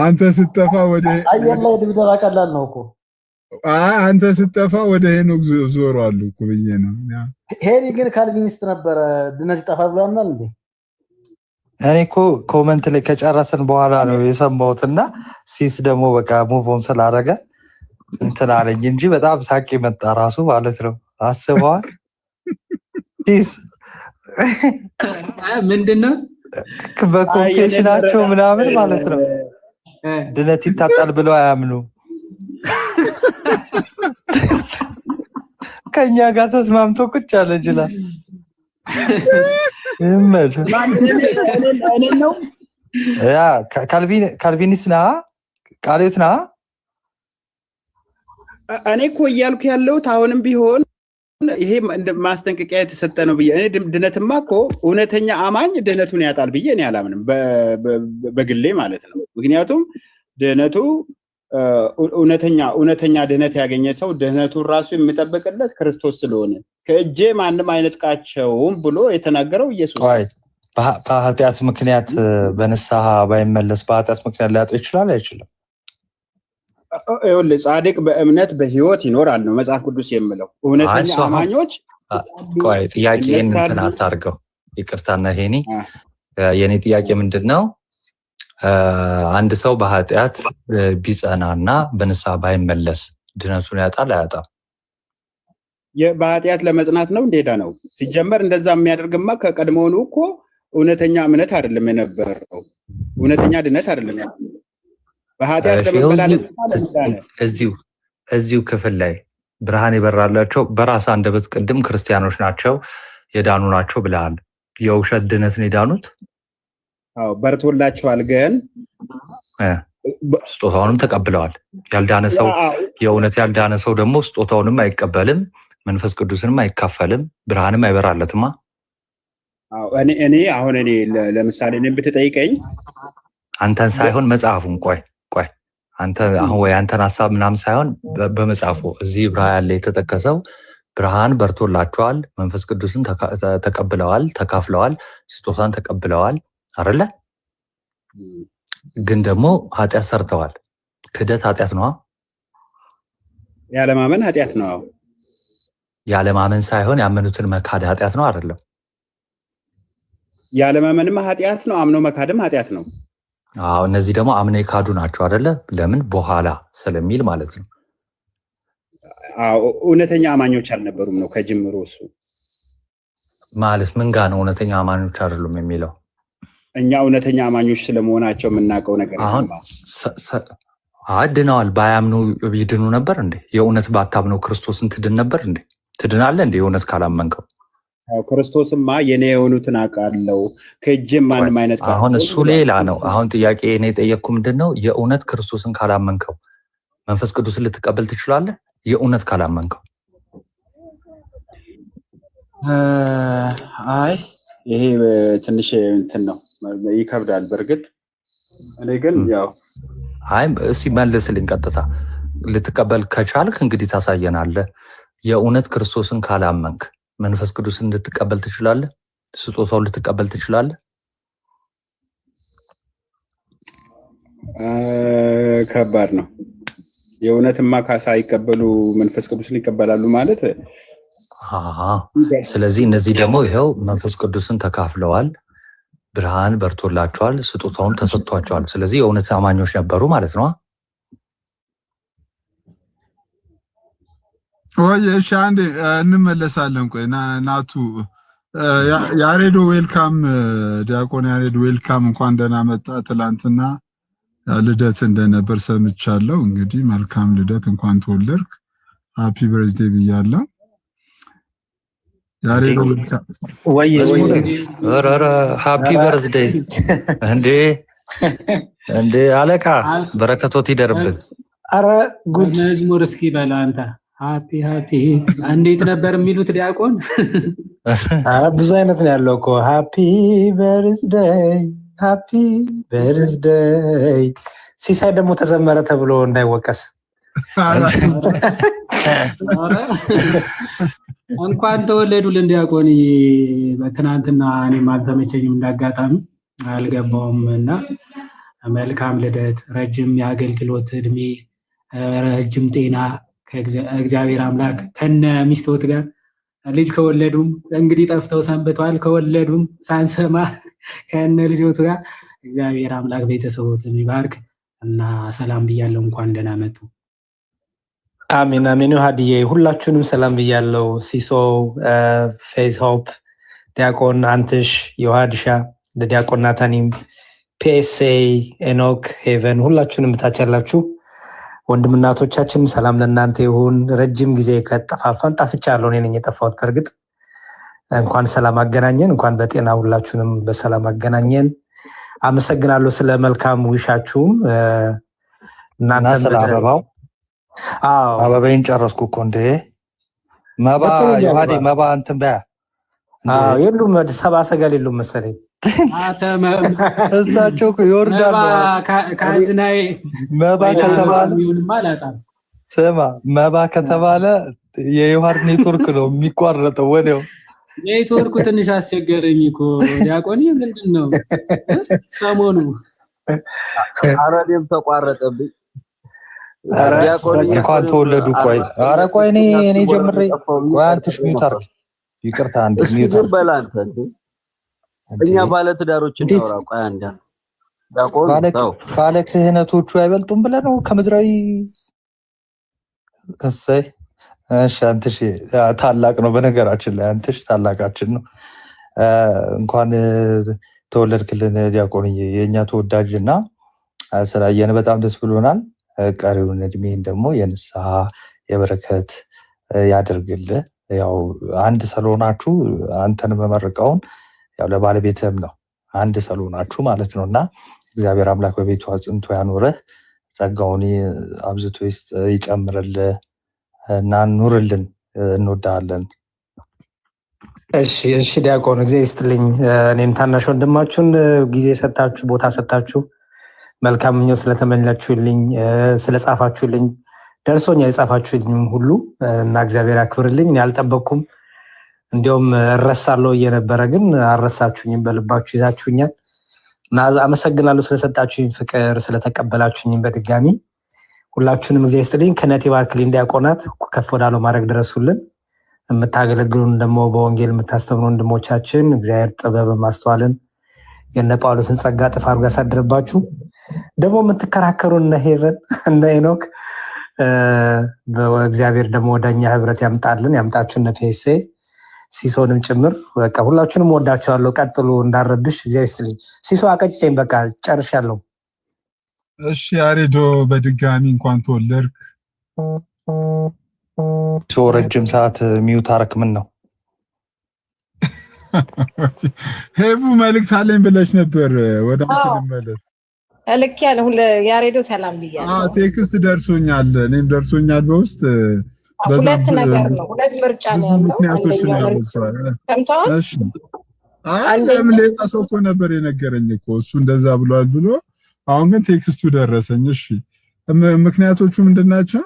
አንተ ስትጠፋ ወደ አየር ላይ ድብደባ ቀላል ነው እኮ። አንተ ስትጠፋ ወደ ሄኖክ ዞሯል እኮ ብዬ ነው። ሄኒ ግን ካልቪኒስት ነበረ። ድነት ይጠፋል ብሏል እንዴ? እኔ እኮ ኮመንት ላይ ከጨረስን በኋላ ነው የሰማሁትና ሲስ ደግሞ በቃ ሙቭ ኦን ስላደረገ እንትን አለኝ እንጂ በጣም ሳቄ መጣ ራሱ ማለት ነው። አስበዋል ሲስ ምንድነው በኮንፌሽናቸው ምናምን ማለት ነው ድነት ይታጣል ብለው አያምኑ። ከኛ ጋር ተስማምቶ ቁጭ ያለ ጅላስ ካልቪኒስት ና ቃሌት ና። እኔ እኮ እያልኩ ያለሁት አሁንም ቢሆን ይሄ ማስጠንቀቂያ የተሰጠ ነው ብዬ እኔ ድነትማ እኮ እውነተኛ አማኝ ድነቱን ያጣል ብዬ እኔ አላምንም፣ በግሌ ማለት ነው። ምክንያቱም ድነቱ እውነተኛ ድነት ያገኘ ሰው ድነቱን ራሱ የሚጠብቅለት ክርስቶስ ስለሆነ ከእጄ ማንም አይነጥቃቸውም ብሎ የተናገረው ኢየሱስ። በኃጢአት ምክንያት በንስሐ ባይመለስ በኃጢአት ምክንያት ሊያጣ ይችላል አይችልም? ይኸውልህ ጻድቅ በእምነት በህይወት ይኖራል ነው መጽሐፍ ቅዱስ የሚለው። እውነተኛ አማኞች ቆይ ጥያቄን እንትን አታርገው፣ ይቅርታና ሄኒ የኔ ጥያቄ ምንድነው? አንድ ሰው በኃጢአት ቢጸናና በንስሐ ባይመለስ ድነቱን ያጣል አያጣም? በኃጢአት ለመጽናት ነው እንደሄዳ ነው ሲጀመር። እንደዛ የሚያደርግማ ከቀድሞውኑ እኮ እውነተኛ እምነት አይደለም የነበረው፣ እውነተኛ ድነት አይደለም ያለው። በኃጢአት ለመበላለጥ እዚሁ ክፍል ላይ ብርሃን የበራላቸው በራስ አንደበት ቅድም ክርስቲያኖች ናቸው የዳኑ ናቸው ብለሃል። የውሸት ድነትን የዳኑት አዎ በርቶላቸዋል፣ ግን ስጦታውንም ተቀብለዋል። ያልዳነ ሰው የእውነት ያልዳነ ሰው ደግሞ ስጦታውንም አይቀበልም፣ መንፈስ ቅዱስንም አይካፈልም፣ ብርሃንም አይበራለትማ። እኔ አሁን ለምሳሌ እኔን ብትጠይቀኝ አንተን ሳይሆን መጽሐፉን ቆይ አንተ አሁን ወይ አንተን ሐሳብ ምናምን ሳይሆን በመጽሐፉ እዚህ ዕብራውያን ላይ የተጠቀሰው ብርሃን በርቶላቸዋል፣ መንፈስ ቅዱስን ተቀብለዋል፣ ተካፍለዋል፣ ስጦታን ተቀብለዋል አይደለ? ግን ደግሞ ኃጢአት ሰርተዋል። ክደት ኃጢአት ነው። ያለማመን ኃጢአት ነው። ያለማመን ሳይሆን ያመኑትን መካድ ኃጢአት ነው አይደለም? ያለማመንም ኃጢአት ነው፣ አምኖ መካድም ኃጢአት ነው። አዎ እነዚህ ደግሞ አምነ የካዱ ናቸው አይደለ? ለምን በኋላ ስለሚል ማለት ነው። አዎ እውነተኛ አማኞች አልነበሩም ነው ከጅምሩ። እሱ ማለት ምን ጋር ነው እውነተኛ አማኞች አይደሉም የሚለው? እኛ እውነተኛ አማኞች ስለመሆናቸው የምናውቀው ነገር አሁን ድነዋል። ባያምኑ ይድኑ ነበር እንዴ? የእውነት ባታምነው ክርስቶስን ትድን ነበር እንዴ? ትድናለህ እንዴ የእውነት ካላመንከው? ክርስቶስማ የኔ የሆኑትን አውቃለሁ ከእጄም ማንም አይነት አሁን እሱ ሌላ ነው። አሁን ጥያቄ እኔ የጠየቅኩ ምንድን ነው የእውነት ክርስቶስን ካላመንከው መንፈስ ቅዱስን ልትቀበል ትችላለህ? የእውነት ካላመንከው አይ ይሄ ትንሽ እንትን ነው ይከብዳል። በእርግጥ እኔ ግን ያው እስኪ መልስልኝ ቀጥታ። ልትቀበል ከቻልክ እንግዲህ ታሳየናለህ። የእውነት ክርስቶስን ካላመንክ መንፈስ ቅዱስን ልትቀበል ትችላለህ? ስጦታውን ልትቀበል ትችላለህ? ከባድ ነው። የእውነትማ ሳይቀበሉ መንፈስ ቅዱስን ይቀበላሉ ማለት። ስለዚህ እነዚህ ደግሞ ይኸው መንፈስ ቅዱስን ተካፍለዋል፣ ብርሃን በርቶላቸዋል፣ ስጦታውም ተሰጥቷቸዋል። ስለዚህ የእውነት አማኞች ነበሩ ማለት ነው። ወይ እሺ አንዴ እንመለሳለን። ቆይ ናቱ ያሬዶ ዌልካም፣ ዲያቆን ያሬዶ ዌልካም፣ እንኳን ደህና መጣ። ትላንትና ልደት እንደነበር ሰምቻለሁ። እንግዲህ መልካም ልደት፣ እንኳን ተወለድክ፣ ሃፒ በርዝዴይ ብያለሁ። ያሬዶ ወይ ኧረ ሃፒ በርዝዴይ እንዴ አለቃ በረከቶት ይደርብን። አረ ጉድ መዝሙር እስኪ በላ አንተ ሃፒ እንዴት ነበር የሚሉት ዲያቆን? ብዙ አይነት ነው ያለው እኮ ሃፒ በርዝዴይ ሲሳይ ደግሞ ተዘመረ ተብሎ እንዳይወቀስ እንኳን ተወለዱልን ዲያቆን። በትናንትና እኔም አልተመቸኝም እንዳጋጣሚ አልገባውም እና መልካም ልደት፣ ረጅም የአገልግሎት እድሜ፣ ረጅም ጤና ከእግዚአብሔር አምላክ ከነ ሚስቶት ጋር ልጅ ከወለዱም እንግዲህ ጠፍተው ሰንብተዋል። ከወለዱም ሳንሰማ ከነ ልጆቱ ጋር እግዚአብሔር አምላክ ቤተሰቦትን ይባርክ እና ሰላም ብያለሁ። እንኳን ደህና መጡ። አሜን አሜን። ሀዲዬ ሁላችሁንም ሰላም ብያለሁ። ሲሶ፣ ፌዝ ሆፕ፣ ዲያቆን አንትሽ፣ ዮሐድሻ፣ ዲያቆን ናታኒም፣ ፒኤስኤ፣ ኤኖክ፣ ሄቨን ሁላችሁንም ታች ያላችሁ ወንድምናቶቻችን ሰላም ለእናንተ ይሁን። ረጅም ጊዜ ከጠፋፋን ጠፍቻለሁ። እኔ ነኝ የጠፋሁት። በእርግጥ እንኳን ሰላም አገናኘን። እንኳን በጤና ሁላችሁንም በሰላም አገናኘን። አመሰግናለሁ ስለ መልካም ዊሻችሁም። እና ስለ አበባው አበባይን ጨረስኩ እኮ እንዴ መባ ዮሐዴ መባ እንትን በያ የሉም ሰባ ሰገል የሉም መሰለኝ እዛቸው እኮ ይወርዳሉ። ካዝናዬ መባ ከተባለ ስማ መባ ከተባለ የዮሐድ ኔትወርክ ነው የሚቋረጠው ወዲያው። ኔትወርኩ ትንሽ አስቸገረኝ እኮ ዲያቆን። ምንድን ነው ሰሞኑ አረዴም ተቋረጠብኝ። እንኳን ተወለዱ። ቆይ ኧረ ቆይ እኔ ጀምሬ ቆይ አንተሽ ሚውት አድርግ። ይቅርታ አንተ ሚውት አድርግ። በላንተ እኛ ባለ ትዳሮች እናውራ። ቆይ አንዴ ዲያቆን ባለ ክህነቶቹ አይበልጡም ብለህ ነው ከምድራዊ? እሰይ እሺ። አንተሽ ታላቅ ነው በነገራችን ላይ አንተሽ ታላቃችን ነው። እንኳን ተወለድክልን ዲያቆንዬ፣ የኛ ተወዳጅና ስላየን በጣም ደስ ብሎናል። ቀሪውን እድሜን ደግሞ የንስሐ የበረከት ያደርግልህ። ያው አንድ ስለሆናችሁ አንተን መመረቃውን ያው ለባለቤትህም ነው አንድ ስለሆናችሁ ማለት ነው እና እግዚአብሔር አምላክ በቤቱ አጽንቶ ያኖረህ፣ ጸጋውን አብዝቶ ይጨምርልህ እና ኑርልን። እንወዳለን። እሺ ዲያቆን እግዚአብሔር ይስጥልኝ። እኔም ታናሽ ወንድማችሁን ጊዜ ሰጣችሁ ቦታ ሰጣችሁ መልካም ምኞት ስለተመኛችሁልኝ ስለጻፋችሁልኝ ደርሶኛል። የጻፋችሁልኝ ሁሉ እና እግዚአብሔር ያክብርልኝ። እኔ አልጠበቅኩም፣ እንዲያውም እረሳለሁ እየነበረ ግን አልረሳችሁኝም፣ በልባችሁ ይዛችሁኛል እና አመሰግናለሁ ስለሰጣችሁኝ ፍቅር፣ ስለተቀበላችሁኝም በድጋሚ ሁላችሁንም እግዚአብሔር ይስጥልኝ። ክህነት ይባርክልኝ። ዲያቆናት ከፍ ወዳለው ማድረግ ድረሱልን። የምታገለግሉን ደግሞ በወንጌል የምታስተምሩ ወንድሞቻችን እግዚአብሔር ጥበብ ማስተዋልን የነ ጳውሎስን ጸጋ ጥፍ አድርጎ ያሳድርባችሁ። ደግሞ የምትከራከሩ እነ ሄቨን እነ ኤኖክ እግዚአብሔር ደግሞ ወደኛ ህብረት ያምጣችሁ። እነ ፒኤስኤ ሲሶንም ጭምር በቃ ሁላችሁንም ወዳችኋለሁ። ቀጥሉ፣ እንዳረብሽ። እግዚአብሔር ይስጥልኝ። ሲሶ አቀጭጨኝ፣ በቃ ጨርሻለሁ። እሺ ያሬዶ በድጋሚ እንኳን ተወለድክ። ረጅም ሰዓት ሚውት አረክ። ምን ነው ሄቡ መልእክት አለኝ ብለሽ ነበር። ወደ አንቺ ልመለስ። ልክ ያለ ያሬዶ ሰላም ብያለሁ። ቴክስት ደርሶኛል፣ እኔም ደርሶኛል በውስጥ ሁለት ነገር ነው፣ ሁለት ምርጫ ነው ያለው። ምክንያቶችን ያወሳል። እሺ ለምን ሌላ ሰው እኮ ነበር የነገረኝ እኮ እሱ እንደዛ ብሏል ብሎ፣ አሁን ግን ቴክስቱ ደረሰኝ። እሺ ምክንያቶቹ ምንድናቸው?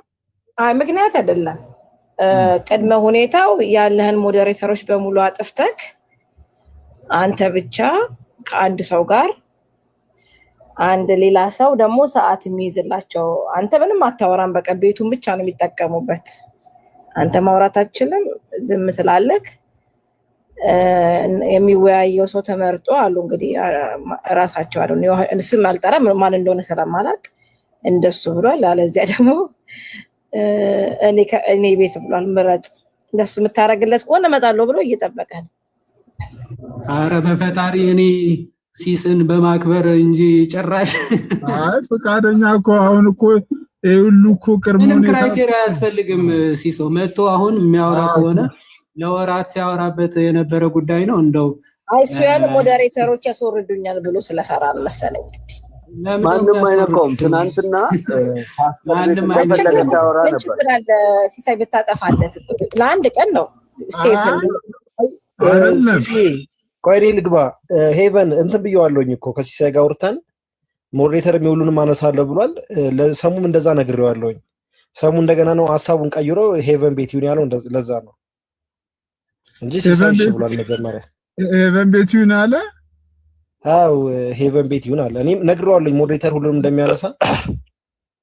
ምክንያት አይደለም፣ ቅድመ ሁኔታው ያለህን ሞዴሬተሮች በሙሉ አጥፍተክ አንተ ብቻ ከአንድ ሰው ጋር አንድ ሌላ ሰው ደግሞ ሰዓት የሚይዝላቸው። አንተ ምንም አታወራም፣ በቃ ቤቱን ብቻ ነው የሚጠቀሙበት። አንተ ማውራት አትችልም፣ ዝም ትላለክ። የሚወያየው ሰው ተመርጦ አሉ እንግዲህ ራሳቸው አሉ። ስም አልጠራ ማን እንደሆነ ስለማላቅ እንደሱ ብሏል። አለዚያ ደግሞ እኔ ቤት ብሏል። ምረጥ፣ እንደሱ የምታረግለት ከሆነ እመጣለሁ ብሎ እየጠበቀ ነው። አረ በፈጣሪ እኔ ሲስን በማክበር እንጂ ጭራሽ አይ ፈቃደኛ እኮ አሁን እኮ ሁሉ እኮ ቅድመ ምንም ሁኔታ ክራይቴሪያ አያስፈልግም። ሲሶ መጥቶ አሁን የሚያወራ ከሆነ ለወራት ሲያወራበት የነበረ ጉዳይ ነው። እንደው እሱ ያለ ሞዴሬተሮች ያስወርዱኛል ብሎ ስለፈራል መሰለኝ። ማንም አይነካውም። ትናንትና ማንም እንደፈለገ ሲያወራ ምን ነበር። ችግር አለ? ሲሳይ ብታጠፋለት ለአንድ ቀን ነው ሴፍ ቆይ እኔ ልግባ። ሄቨን እንትን ብየዋለሁኝ እኮ ከሲሳይ ጋር አውርተን ሞዴሬተር የሚውሉንም አነሳለሁ ብሏል። ለሰሙም እንደዛ ነግሬዋለሁኝ። ሰሙ እንደገና ነው ሐሳቡን ቀይሮ ሄቨን ቤት ይሁን ያለው ለዛ ነው እንጂ ሲሳይ ብሏል መጀመሪያ። ሄቨን ቤት ይሁን አለ። አው ሄቨን ቤት ይሁን አለ። እኔም ነግሬዋለሁኝ ሞዴሬተር ሁሉንም እንደሚያነሳ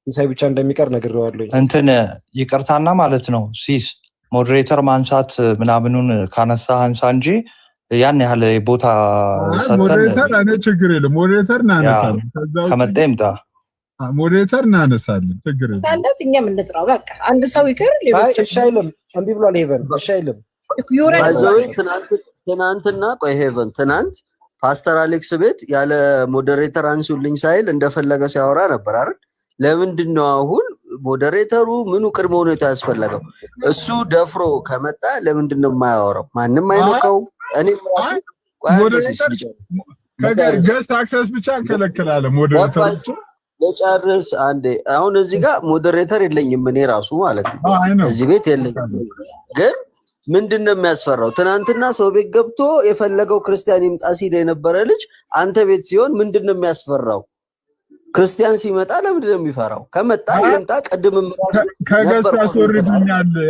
ሲሳይ ብቻ እንደሚቀር ነግሬዋለሁኝ። እንትን ይቅርታና ማለት ነው ሲስ ሞዴሬተር ማንሳት ምናምኑን ካነሳ አንሳ እንጂ ያን ያህል ቦታ ሰጠን። ሞዴሬተር እኔ ችግር የለም ሞዴሬተር እናነሳለን። ከመጣ ይምጣ ሞዴሬተር እናነሳለን። ችግር የለም ሳለት እኛም እንጥራው በቃ አንድ ሰው ይቅር። ሌሎች እሺ አይልም። እምቢ ብሏል ሄቨን። እሺ አይልም። ትናንትና ቆይ ሄቨን ትናንት ፓስተር አሌክስ ቤት ያለ ሞዴሬተር አንሱልኝ ሳይል እንደፈለገ ሲያወራ ነበር አይደል? ለምንድን ነው አሁን ሞዴሬተሩ ምኑ ቅድመ ሁኔታ ያስፈልገው? እሱ ደፍሮ ከመጣ ለምንድን ነው የማያወራው? ማንም አይነካው። እኔ ገስት አክሰስ ብቻ እንከለክላለን። ሞዴሬተሮች ለጨርስ አንዴ። አሁን እዚህ ጋር ሞዴሬተር የለኝም እኔ ራሱ ማለት ነው። እዚህ ቤት የለኝም። ግን ምንድነው የሚያስፈራው? ትናንትና ሰው ቤት ገብቶ የፈለገው ክርስቲያን ይምጣ ሲል የነበረ ልጅ አንተ ቤት ሲሆን ምንድነው የሚያስፈራው? ክርስቲያን ሲመጣ ለምንድነው የሚፈራው? ከመጣ ይምጣ። ቀድምም ከገስት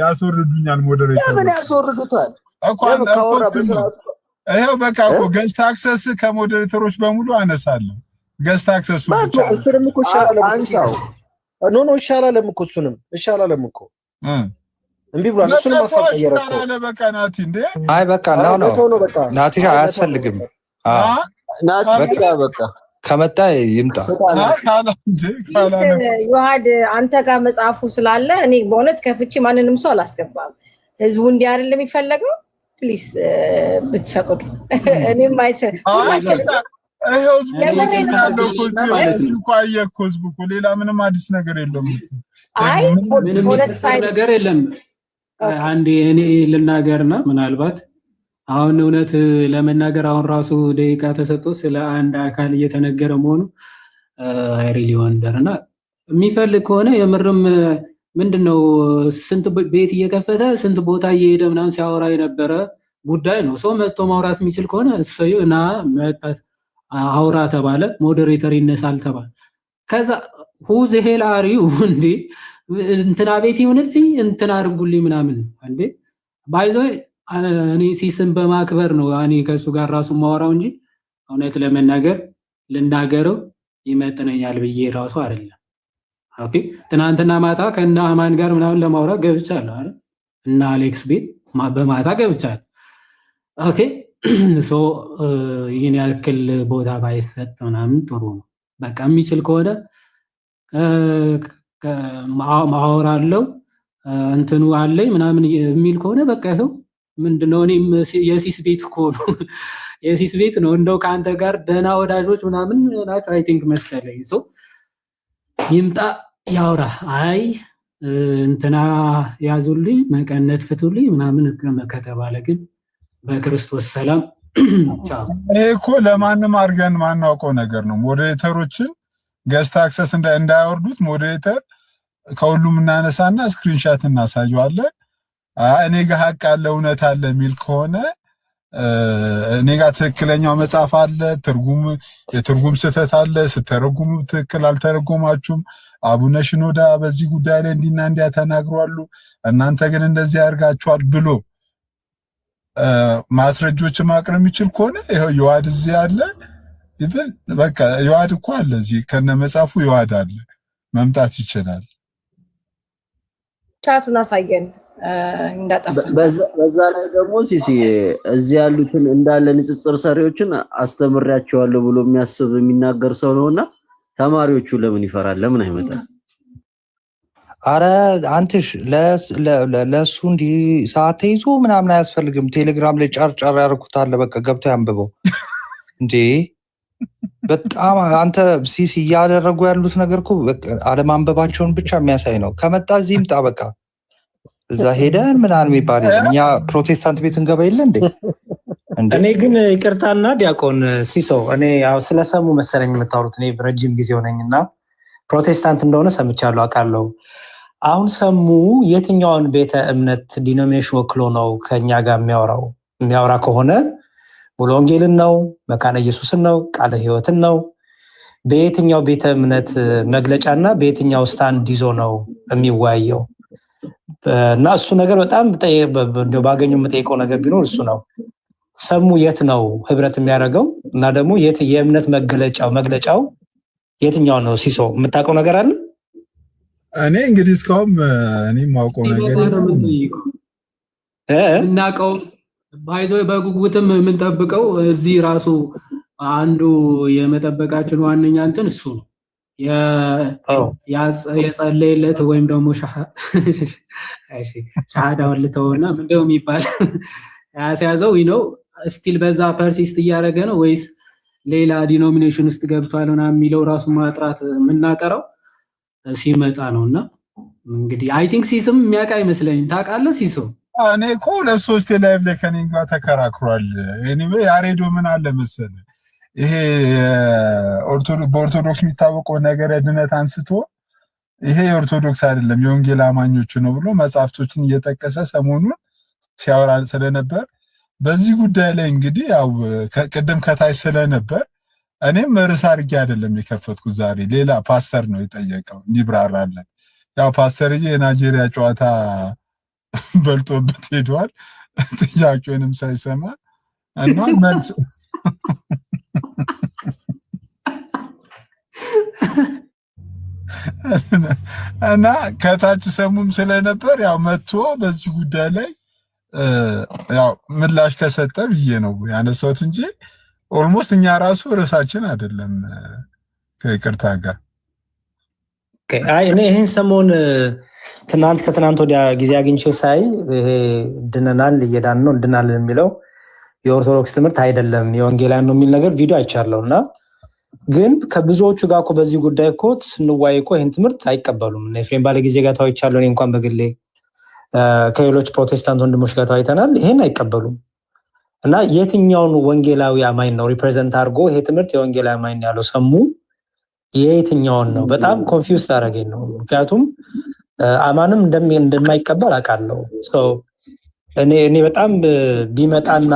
ያስወርዱኛል ሞዴሬተር። ለምን ያስወርዱታል? ለምን ካወራ በስርዓት ይሄው በቃ እኮ ገስት አክሰስ ከሞዴሬተሮች በሙሉ አነሳለሁ። ገስት አክሰሱ ብቻ እሱንም እኮ ይሻላል አንሳው። ኖ ይሻላልም እኮ እሱንም ይሻላልም እኮ እምቢ ብሏል። እሱንም ማሳብ ቀየረ እኮ በቃ ናቲ እንዴ አይ በቃ ነው በቃ ናቲ አያስፈልግም። ናቲ በቃ ከመጣ ይምጣ። ዮሐድ አንተ ጋር መጽሐፉ ስላለ እኔ በእውነት ከፍቺ ማንንም ሰው አላስገባም። ህዝቡ እንዲህ አይደለም የሚፈለገው። ፕሊስ ብትፈቅዱ እኔም አይሰ ሌላ ምንም አዲስ ነገር የለም። አይ ነገር የለም። አንዴ እኔ ልናገርና ምናልባት አሁን እውነት ለመናገር አሁን ራሱ ደቂቃ ተሰጥቶ ስለ አንድ አካል እየተነገረ መሆኑ አይሪሊ ወንደርና የሚፈልግ ከሆነ የምርም ምንድነው ስንት ቤት እየከፈተ ስንት ቦታ እየሄደ ምናምን ሲያወራ የነበረ ጉዳይ ነው። ሰው መጥቶ ማውራት የሚችል ከሆነ እሰዩ እና መጣት አውራ ተባለ፣ ሞዴሬተር ይነሳል ተባለ። ከዛ ሁዝ ሄል አር ዩ እንዴ እንትና ቤት ይሁንልኝ እንትና አድርጉልኝ ምናምን እንዴ ባይዞ እኔ ሲስም በማክበር ነው እኔ ከሱ ጋር ራሱ ማወራው እንጂ እውነት ለመናገር ልናገረው ይመጥነኛል ብዬ ራሱ አይደለም። ኦኬ ትናንትና ማታ ከና አማን ጋር ምናምን ለማውራት ገብቻለሁ አይደል? እና አሌክስ ቤት በማታ ገብቻለሁ። ኦኬ ሶ ይሄን ያክል ቦታ ባይሰጥ ምናምን ጥሩ ነው። በቃ የሚችል ከሆነ ማወራለው እንትኑ አለኝ ምናምን የሚል ከሆነ በቃ ይሄው ምንድነው እኔም የሲስ ቤት እኮ ነው የሲስ ቤት ነው። እንደው ከአንተ ጋር ደህና ወዳጆች ምናምን ናቸው አይ ቲንክ መሰለኝ። ሶ ይምጣ ያውራ። አይ እንትና ያዙልኝ መቀነት ፍቱልኝ ምናምን ከተባለ ግን በክርስቶስ ሰላም ቻው። ይሄ እኮ ለማንም አድርገን ማናውቀው ነገር ነው። ሞዴሬተሮችን ገስት አክሰስ እንዳያወርዱት ሞዴሬተር ከሁሉም እናነሳና ስክሪንሻት እናሳየዋለን። እኔ ጋር ሀቅ አለ እውነት አለ የሚል ከሆነ እኔ ጋር ትክክለኛው መጽሐፍ አለ፣ የትርጉም ስህተት አለ፣ ስተረጉሙ ትክክል አልተረጎማችሁም፣ አቡነ ሽኖዳ በዚህ ጉዳይ ላይ እንዲና እንዲያ ተናግሯሉ፣ እናንተ ግን እንደዚህ ያርጋችኋል ብሎ ማስረጃዎችን ማቅረብ የሚችል ከሆነ ይሄው የዋድ እዚህ አለ። ይብል በቃ የዋድ እኮ አለ እዚህ ከነ መጽሐፉ የዋድ አለ፣ መምጣት ይችላል። ቻቱን አሳየን እንዳጠፋ። በዛ ላይ ደግሞ ሲሲ እዚህ ያሉትን እንዳለ ንጽጽር ሰሪዎችን አስተምሪያቸዋለሁ ብሎ የሚያስብ የሚናገር ሰው ነውና ተማሪዎቹ ለምን ይፈራል? ለምን አይመጣም? አረ አንተሽ ለሱ እንዲህ ሰዓት ተይዞ ምናምን አያስፈልግም። ቴሌግራም ላይ ጫር ያርኩት አለ። በቃ ገብቶ ያንብበው እንዴ በጣም አንተ ሲስ እያደረጉ ያሉት ነገር እኮ አለማንበባቸውን ብቻ የሚያሳይ ነው። ከመጣ እዚህ ይምጣ በቃ እዛ ሄደን ምናምን የሚባል እኛ ፕሮቴስታንት ቤት እንገባ የለ እንዴ? እኔ ግን ይቅርታና ዲያቆን ሲሶ እኔ ያው ስለሰሙ መሰለኝ የምታወሩት። እኔ ረጅም ጊዜ ሆነኝና ፕሮቴስታንት እንደሆነ ሰምቻለሁ አውቃለሁ። አሁን ሰሙ የትኛውን ቤተ እምነት ዲኖሚኔሽን ወክሎ ነው ከኛ ጋር የሚያወራ ከሆነ ሙሉ ወንጌልን ነው፣ መካነ ኢየሱስን ነው፣ ቃለ ሕይወትን ነው? በየትኛው ቤተ እምነት መግለጫና በየትኛው ስታንድ ይዞ ነው የሚወያየው? እና እሱ ነገር በጣም ባገኘው የምጠይቀው ነገር ቢኖር እሱ ነው። ሰሙ የት ነው ህብረት የሚያደርገው? እና ደግሞ የእምነት መግለጫው የትኛው ነው? ሲሶ የምታውቀው ነገር አለ? እኔ እንግዲህ እስካሁን እኔ የማውቀው ነገር እናውቀው ባይዞ በጉጉትም የምንጠብቀው እዚህ ራሱ አንዱ የመጠበቃችን ዋነኛ እንትን እሱ ነው። የጸለየለት ወይም ደግሞ ሻሃዳውን ልተውና ምንድነው የሚባል ያስያዘው ነው። ስቲል በዛ ፐርሲስት እያደረገ ነው ወይስ ሌላ ዲኖሚኔሽን ውስጥ ገብቷል ምናምን የሚለው ራሱ ማጥራት የምናጠራው ሲመጣ ነውና እንግዲህ አይ ቲንክ ሲስም የሚያውቅ አይመስለኝም። ታውቃለህ ሲሶ? እኔ እኮ ለሶስት ላይቭ ላይ ከኔ ጋር ተከራክሯል። ኤኒዌይ ያሬዶ ምን አለ መሰለህ ይሄ በኦርቶዶክስ የሚታወቀው ነገረ ድነት አንስቶ ይሄ የኦርቶዶክስ አይደለም የወንጌል አማኞች ነው ብሎ መጽሐፍቶችን እየጠቀሰ ሰሞኑን ሲያወራ ስለነበር በዚህ ጉዳይ ላይ እንግዲህ ያው ቅድም ከታች ስለነበር እኔም ርዕስ አድርጌ አይደለም የከፈትኩት። ዛሬ ሌላ ፓስተር ነው የጠየቀው እንዲብራራለን። ያው ፓስተርዬ የናይጄሪያ ጨዋታ በልጦበት ሄዷል ጥያቄውንም ሳይሰማ እና መልስ እና ከታች ሰሙም ስለነበር ያው መጥቶ በዚህ ጉዳይ ላይ ያው ምላሽ ከሰጠ ብዬ ነው ያነሳሁት እንጂ ኦልሞስት እኛ ራሱ ርዕሳችን አይደለም ከይቅርታ ጋር። እኔ ይህን ሰሞን ከትናንት ወዲያ ጊዜ አግኝቼ ሳይ ይሄ ድነናል እየዳን ነው እንድናለን የሚለው የኦርቶዶክስ ትምህርት አይደለም የወንጌላውያን ነው የሚል ነገር ቪዲዮ አይቻለሁ። እና ግን ከብዙዎቹ ጋር እኮ በዚህ ጉዳይ እኮ ስንዋይ እኮ ይህን ትምህርት አይቀበሉም። እና ኤፍሬም ባለ ጊዜ ጋር ተወያይቻለሁ። እኔ እንኳን በግሌ ከሌሎች ፕሮቴስታንት ወንድሞች ጋር ተወያይተናል። ይሄን አይቀበሉም። እና የትኛውን ወንጌላዊ አማኝ ነው ሪፕሬዘንት አድርጎ ይሄ ትምህርት የወንጌላዊ አማኝ ያለው ሰሙ የየትኛውን ነው? በጣም ኮንፊውዝ አደረገኝ ነው። ምክንያቱም አማንም እንደማይቀበል አውቃለሁ። እኔ በጣም ቢመጣና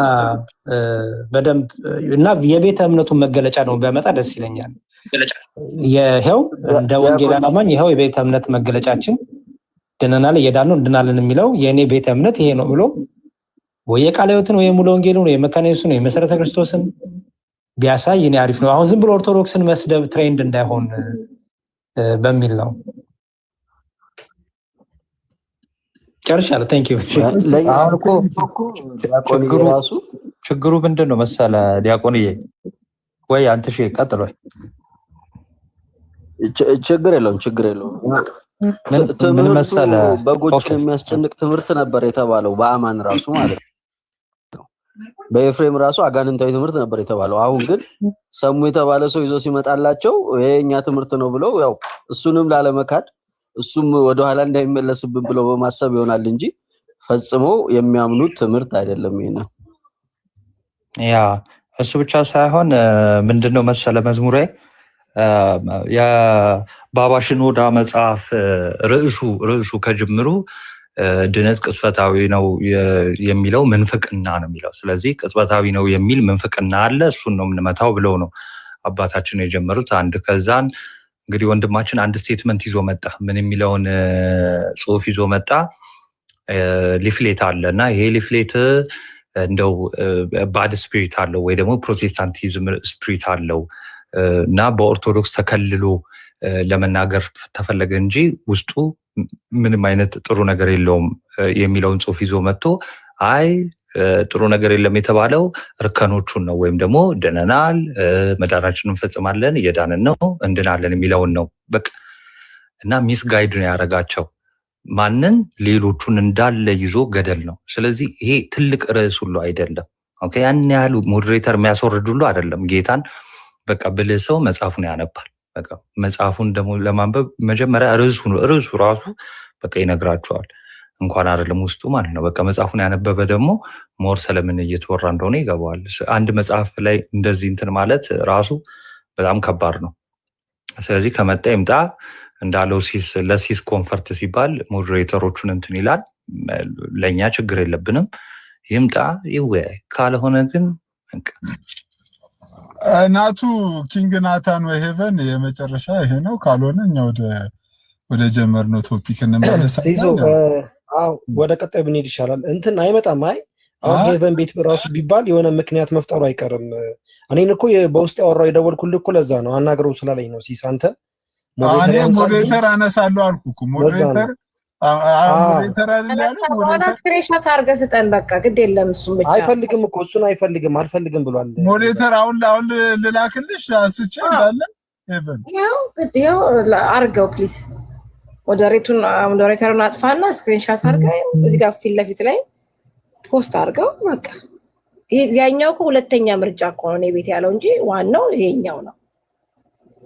በደንብ እና የቤተ እምነቱን መገለጫ ነው ቢያመጣ ደስ ይለኛል። ይሄው እንደ ወንጌላዊ አማኝ ይሄው የቤተ እምነት መገለጫችን ድነናል እየዳን ነው እንድናለን የሚለው የእኔ ቤተ እምነት ይሄ ነው ብሎ ወይ የቃለ ሕይወትን ወይ ሙሉ ወንጌልን ወይ መካነ ኢየሱስን ወይ መሰረተ ክርስቶስን ቢያሳይ እኔ አሪፍ ነው። አሁን ዝም ብሎ ኦርቶዶክስን መስደብ ትሬንድ እንዳይሆን በሚል ነው። ጨርሻለሁ። ቴንክ ዩ። አሁን እኮ ችግሩ ምንድን ነው መሰለህ ዲያቆንዬ? ወይ አንተ ቀጥል። ችግር የለውም። ምን መሰለህ በጎች የሚያስጨንቅ ትምህርት ነበር የተባለው በአማን ራሱ ማለት ነው። በኤፍሬም ራሱ አጋንንታዊ ትምህርት ነበር የተባለው። አሁን ግን ሰሙ የተባለ ሰው ይዞ ሲመጣላቸው የኛ ትምህርት ነው ብለው ያው እሱንም ላለመካድ እሱም ወደኋላ እንዳይመለስብን ብለው በማሰብ ይሆናል እንጂ ፈጽሞ የሚያምኑት ትምህርት አይደለም። ይሄን ያ እሱ ብቻ ሳይሆን ምንድነው መሰለ መዝሙሬ የባባ ሽኖዳ መጽሐፍ ርዕሱ ከጅምሩ ድነት ቅጽበታዊ ነው የሚለው ምንፍቅና ነው የሚለው። ስለዚህ ቅጽበታዊ ነው የሚል ምንፍቅና አለ፣ እሱን ነው የምንመታው ብለው ነው አባታችን የጀመሩት። ከዛን እንግዲህ ወንድማችን አንድ ስቴትመንት ይዞ መጣ። ምን የሚለውን ጽሁፍ ይዞ መጣ? ሊፍሌት አለ እና ይሄ ሊፍሌት እንደው ባድ ስፒሪት አለው ወይ ደግሞ ፕሮቴስታንቲዝም ስፒሪት አለው እና በኦርቶዶክስ ተከልሎ ለመናገር ተፈለገ እንጂ ውስጡ ምንም አይነት ጥሩ ነገር የለውም የሚለውን ጽሁፍ ይዞ መጥቶ አይ ጥሩ ነገር የለም የተባለው እርከኖቹን ነው ወይም ደግሞ ድነናል፣ መዳናችንን እንፈጽማለን፣ እየዳንን ነው፣ እንድናለን የሚለውን ነው በቃ። እና ሚስ ጋይድ ነው ያደረጋቸው ማንን? ሌሎቹን እንዳለ ይዞ ገደል ነው። ስለዚህ ይሄ ትልቅ ርዕስ ሁሉ አይደለም። ኦኬ ያን ያህል ሞዴሬተር የሚያስወርድ ሁሉ አይደለም። ጌታን በቃ ብልህ ሰው መጽሐፉን ያነባል። በቃ መጽሐፉን ደግሞ ለማንበብ መጀመሪያ ርዕሱ ራሱ በቃ ይነግራቸዋል። እንኳን አይደለም ውስጡ ማለት ነው። በቃ መጽሐፉን ያነበበ ደግሞ ሞር ስለምን እየተወራ እንደሆነ ይገባዋል። አንድ መጽሐፍ ላይ እንደዚህ እንትን ማለት ራሱ በጣም ከባድ ነው። ስለዚህ ከመጣ ይምጣ እንዳለው ለሲስ ኮንፈርት ሲባል ሞዴሬተሮቹን እንትን ይላል። ለእኛ ችግር የለብንም። ይምጣ ይወያይ። ካልሆነ ግን ናቱ ኪንግ ናታን ወይ ሄቨን የመጨረሻ ይሄ ነው። ካልሆነ እኛ ወደ ጀመርነው ቶፒክ እንመለሳለን። ወደ ቀጣዩ ብንሄድ ይሻላል። እንትን አይመጣም። አሁን ሄቨን ቤት ራሱ ቢባል የሆነ ምክንያት መፍጠሩ አይቀርም። እኔን እኮ በውስጥ ያወራው የደወልኩልህ እኮ ለዛ ነው፣ አናግረው ስላለኝ ነው። ሲስ አንተ ሞዴሬተር አነሳለሁ አልኩህ እኮ ሞዴሬተር ስክሪንሾት አድርገህ ስጠን። በቃ ግድ የለም እሱን ብቻ አይፈልግም እኮ እሱን አልፈልግም ብሏል። ሞዴሬተር አሁን ልላክልሽ አንስቼ እንዳለ ሄቨን ያው አድርገው ፕሊዝ። ሞዴሬተሩን አጥፋና ስክሪንሾት አድርገህ እዚህ ጋር ፊት ለፊት ላይ ፖስት አድርገው። በቃ ያኛው እኮ ሁለተኛ ምርጫ እኮ ነው እኔ ቤት ያለው እንጂ ዋናው ይሄኛው ነው።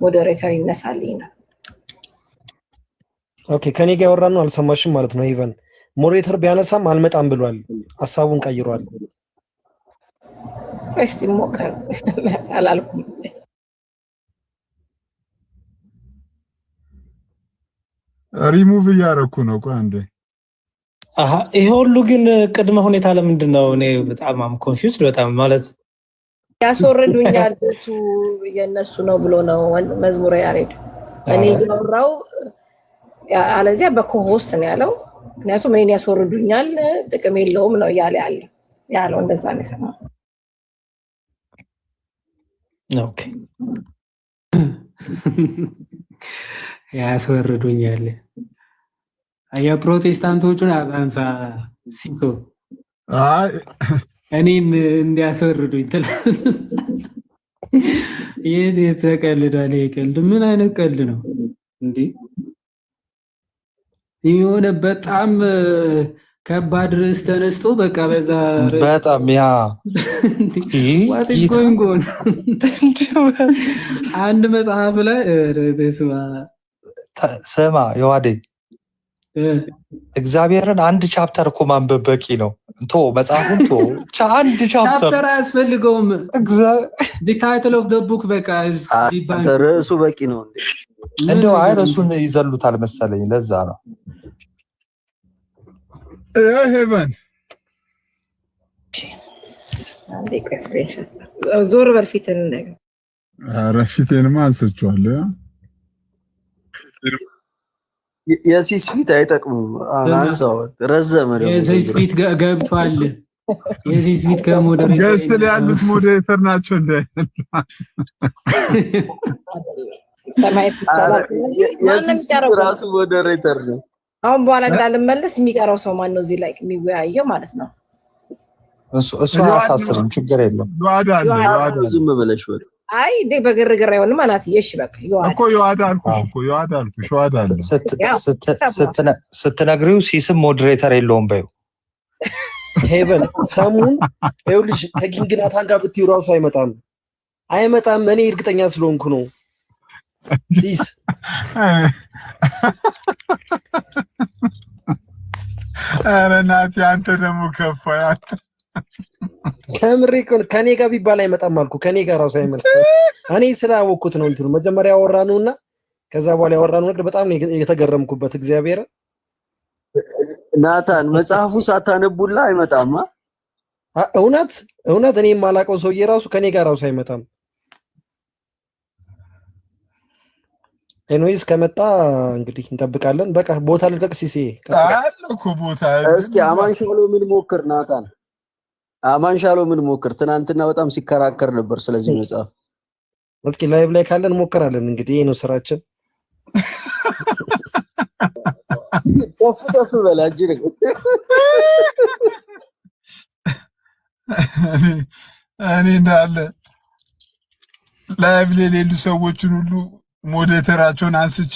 ሞዴሬተር ይነሳልኝ ነው። ኦኬ ከኔ ጋር ያወራን ነው አልሰማሽም ማለት ነው። ሄቨን ሞዴሬተር ቢያነሳም አልመጣም ብሏል። ሐሳቡን ቀይሯል። እስቲ ሞከር አላልኩም። ሪሙቭ እያደረኩ ነው። ቆይ አንዴ። ይሄ ሁሉ ግን ቅድመ ሁኔታ ለምንድን ነው? እኔ በጣም ኮንፊውዝድ በጣም ማለት ያስወርዱኛል ቤቱ የነሱ ነው ብሎ ነው መዝሙረ ያሬድ። እኔ ያወራው አለዚያ በኮሆስት ነው ያለው። ምክንያቱም እኔን ያስወርዱኛል ጥቅም የለውም ነው ያለው እንደዛ ነው የሰማው። ኦኬ ያስወርዱኛል የፕሮቴስታንቶቹን አንሳ ሲሶ እኔን እንዲያስወርዱኝ የት የተቀልዳል? ቀልድ ምን አይነት ቀልድ ነው እንዴ? የሆነ በጣም ከባድ ርዕስ ተነስቶ በቃ በዛ በጣም ያ አንድ መጽሐፍ ላይ ስማ የዋዴ እግዚአብሔርን አንድ ቻፕተር እኮ ማንበብ በቂ ነው። መጽሐፉን አንድ ቻፕተር አያስፈልገውም። the title of the book በቃ ርዕሱ በቂ ነው። እንደው ርዕሱን ይዘሉታል መሰለኝ። ለዛ ነው ሄቨን ዞር በል ፊትን ነገር ፊቴንማ አንስቼዋለሁ። የሲስ ፊት አይጠቅሙም። አንሳው ረዘመ ደግሞ የሲስ ፊት ገብቷል። የሲስ ፊት ከሞዴሬተር ገስት ላይ ያሉት ሞዴሬተር ናቸው እንደ የሲስ ራሱ ሞዴሬተር ነው። አሁን በኋላ እንዳልመለስ የሚቀረው ሰው ማን ነው እዚህ ላይ የሚወያየው ማለት ነው? እሱ አያሳስብም፣ ችግር የለም። ዝም ብለሽ ወደ አይ እንዴ በግርግር አይሆንም አናት። እሺ በቃ እኮ ይዋዳ አልኩሽ ይዋዳ አለ ስትነግሪው ሲስም ሞዴሬተር የለውም በይው። ሄቨን ሰሙን ይኸውልሽ ከኪንግ ናታን ጋር ብትይው ራሱ አይመጣም። እኔ እርግጠኛ ስለሆንኩ ነው። ሲስ ኧረ ናቲ አንተ ደግሞ ከፋ ያንተ ከምሬ ከኔ ጋር ቢባል አይመጣም አልኩ። ከኔ ጋር ራሱ አይመጣም። እኔ ስላወኩት ነው እንትኑ መጀመሪያ ያወራነውና ከዛ በኋላ ያወራነው ነገር በጣም ነው የተገረምኩበት። እግዚአብሔር ናታን መጽሐፉ ሳታነቡላ አይመጣም። እውነት እኔ የማላውቀው ሰውዬ ራሱ ከኔ ጋር ራሱ አይመጣም። ኤኖይስ ከመጣ እንግዲህ እንጠብቃለን። በቃ ቦታ ልጠቅ ሲሲ አለኩ ቦታ እስኪ አማንሻሎ ምን ሞክር ናታን አማንሻሎ ምን ሞክር። ትናንትና በጣም ሲከራከር ነበር ስለዚህ መጽሐፍ። እስኪ ላይቭ ላይ ካለን ሞክራለን። እንግዲህ ይሄ ነው ስራችን። ጠፍ በላጅ እኔ እንዳለ ላይቭ ላይ ሌሉ ሰዎችን ሁሉ ሞዴሬተራቸውን አንስቼ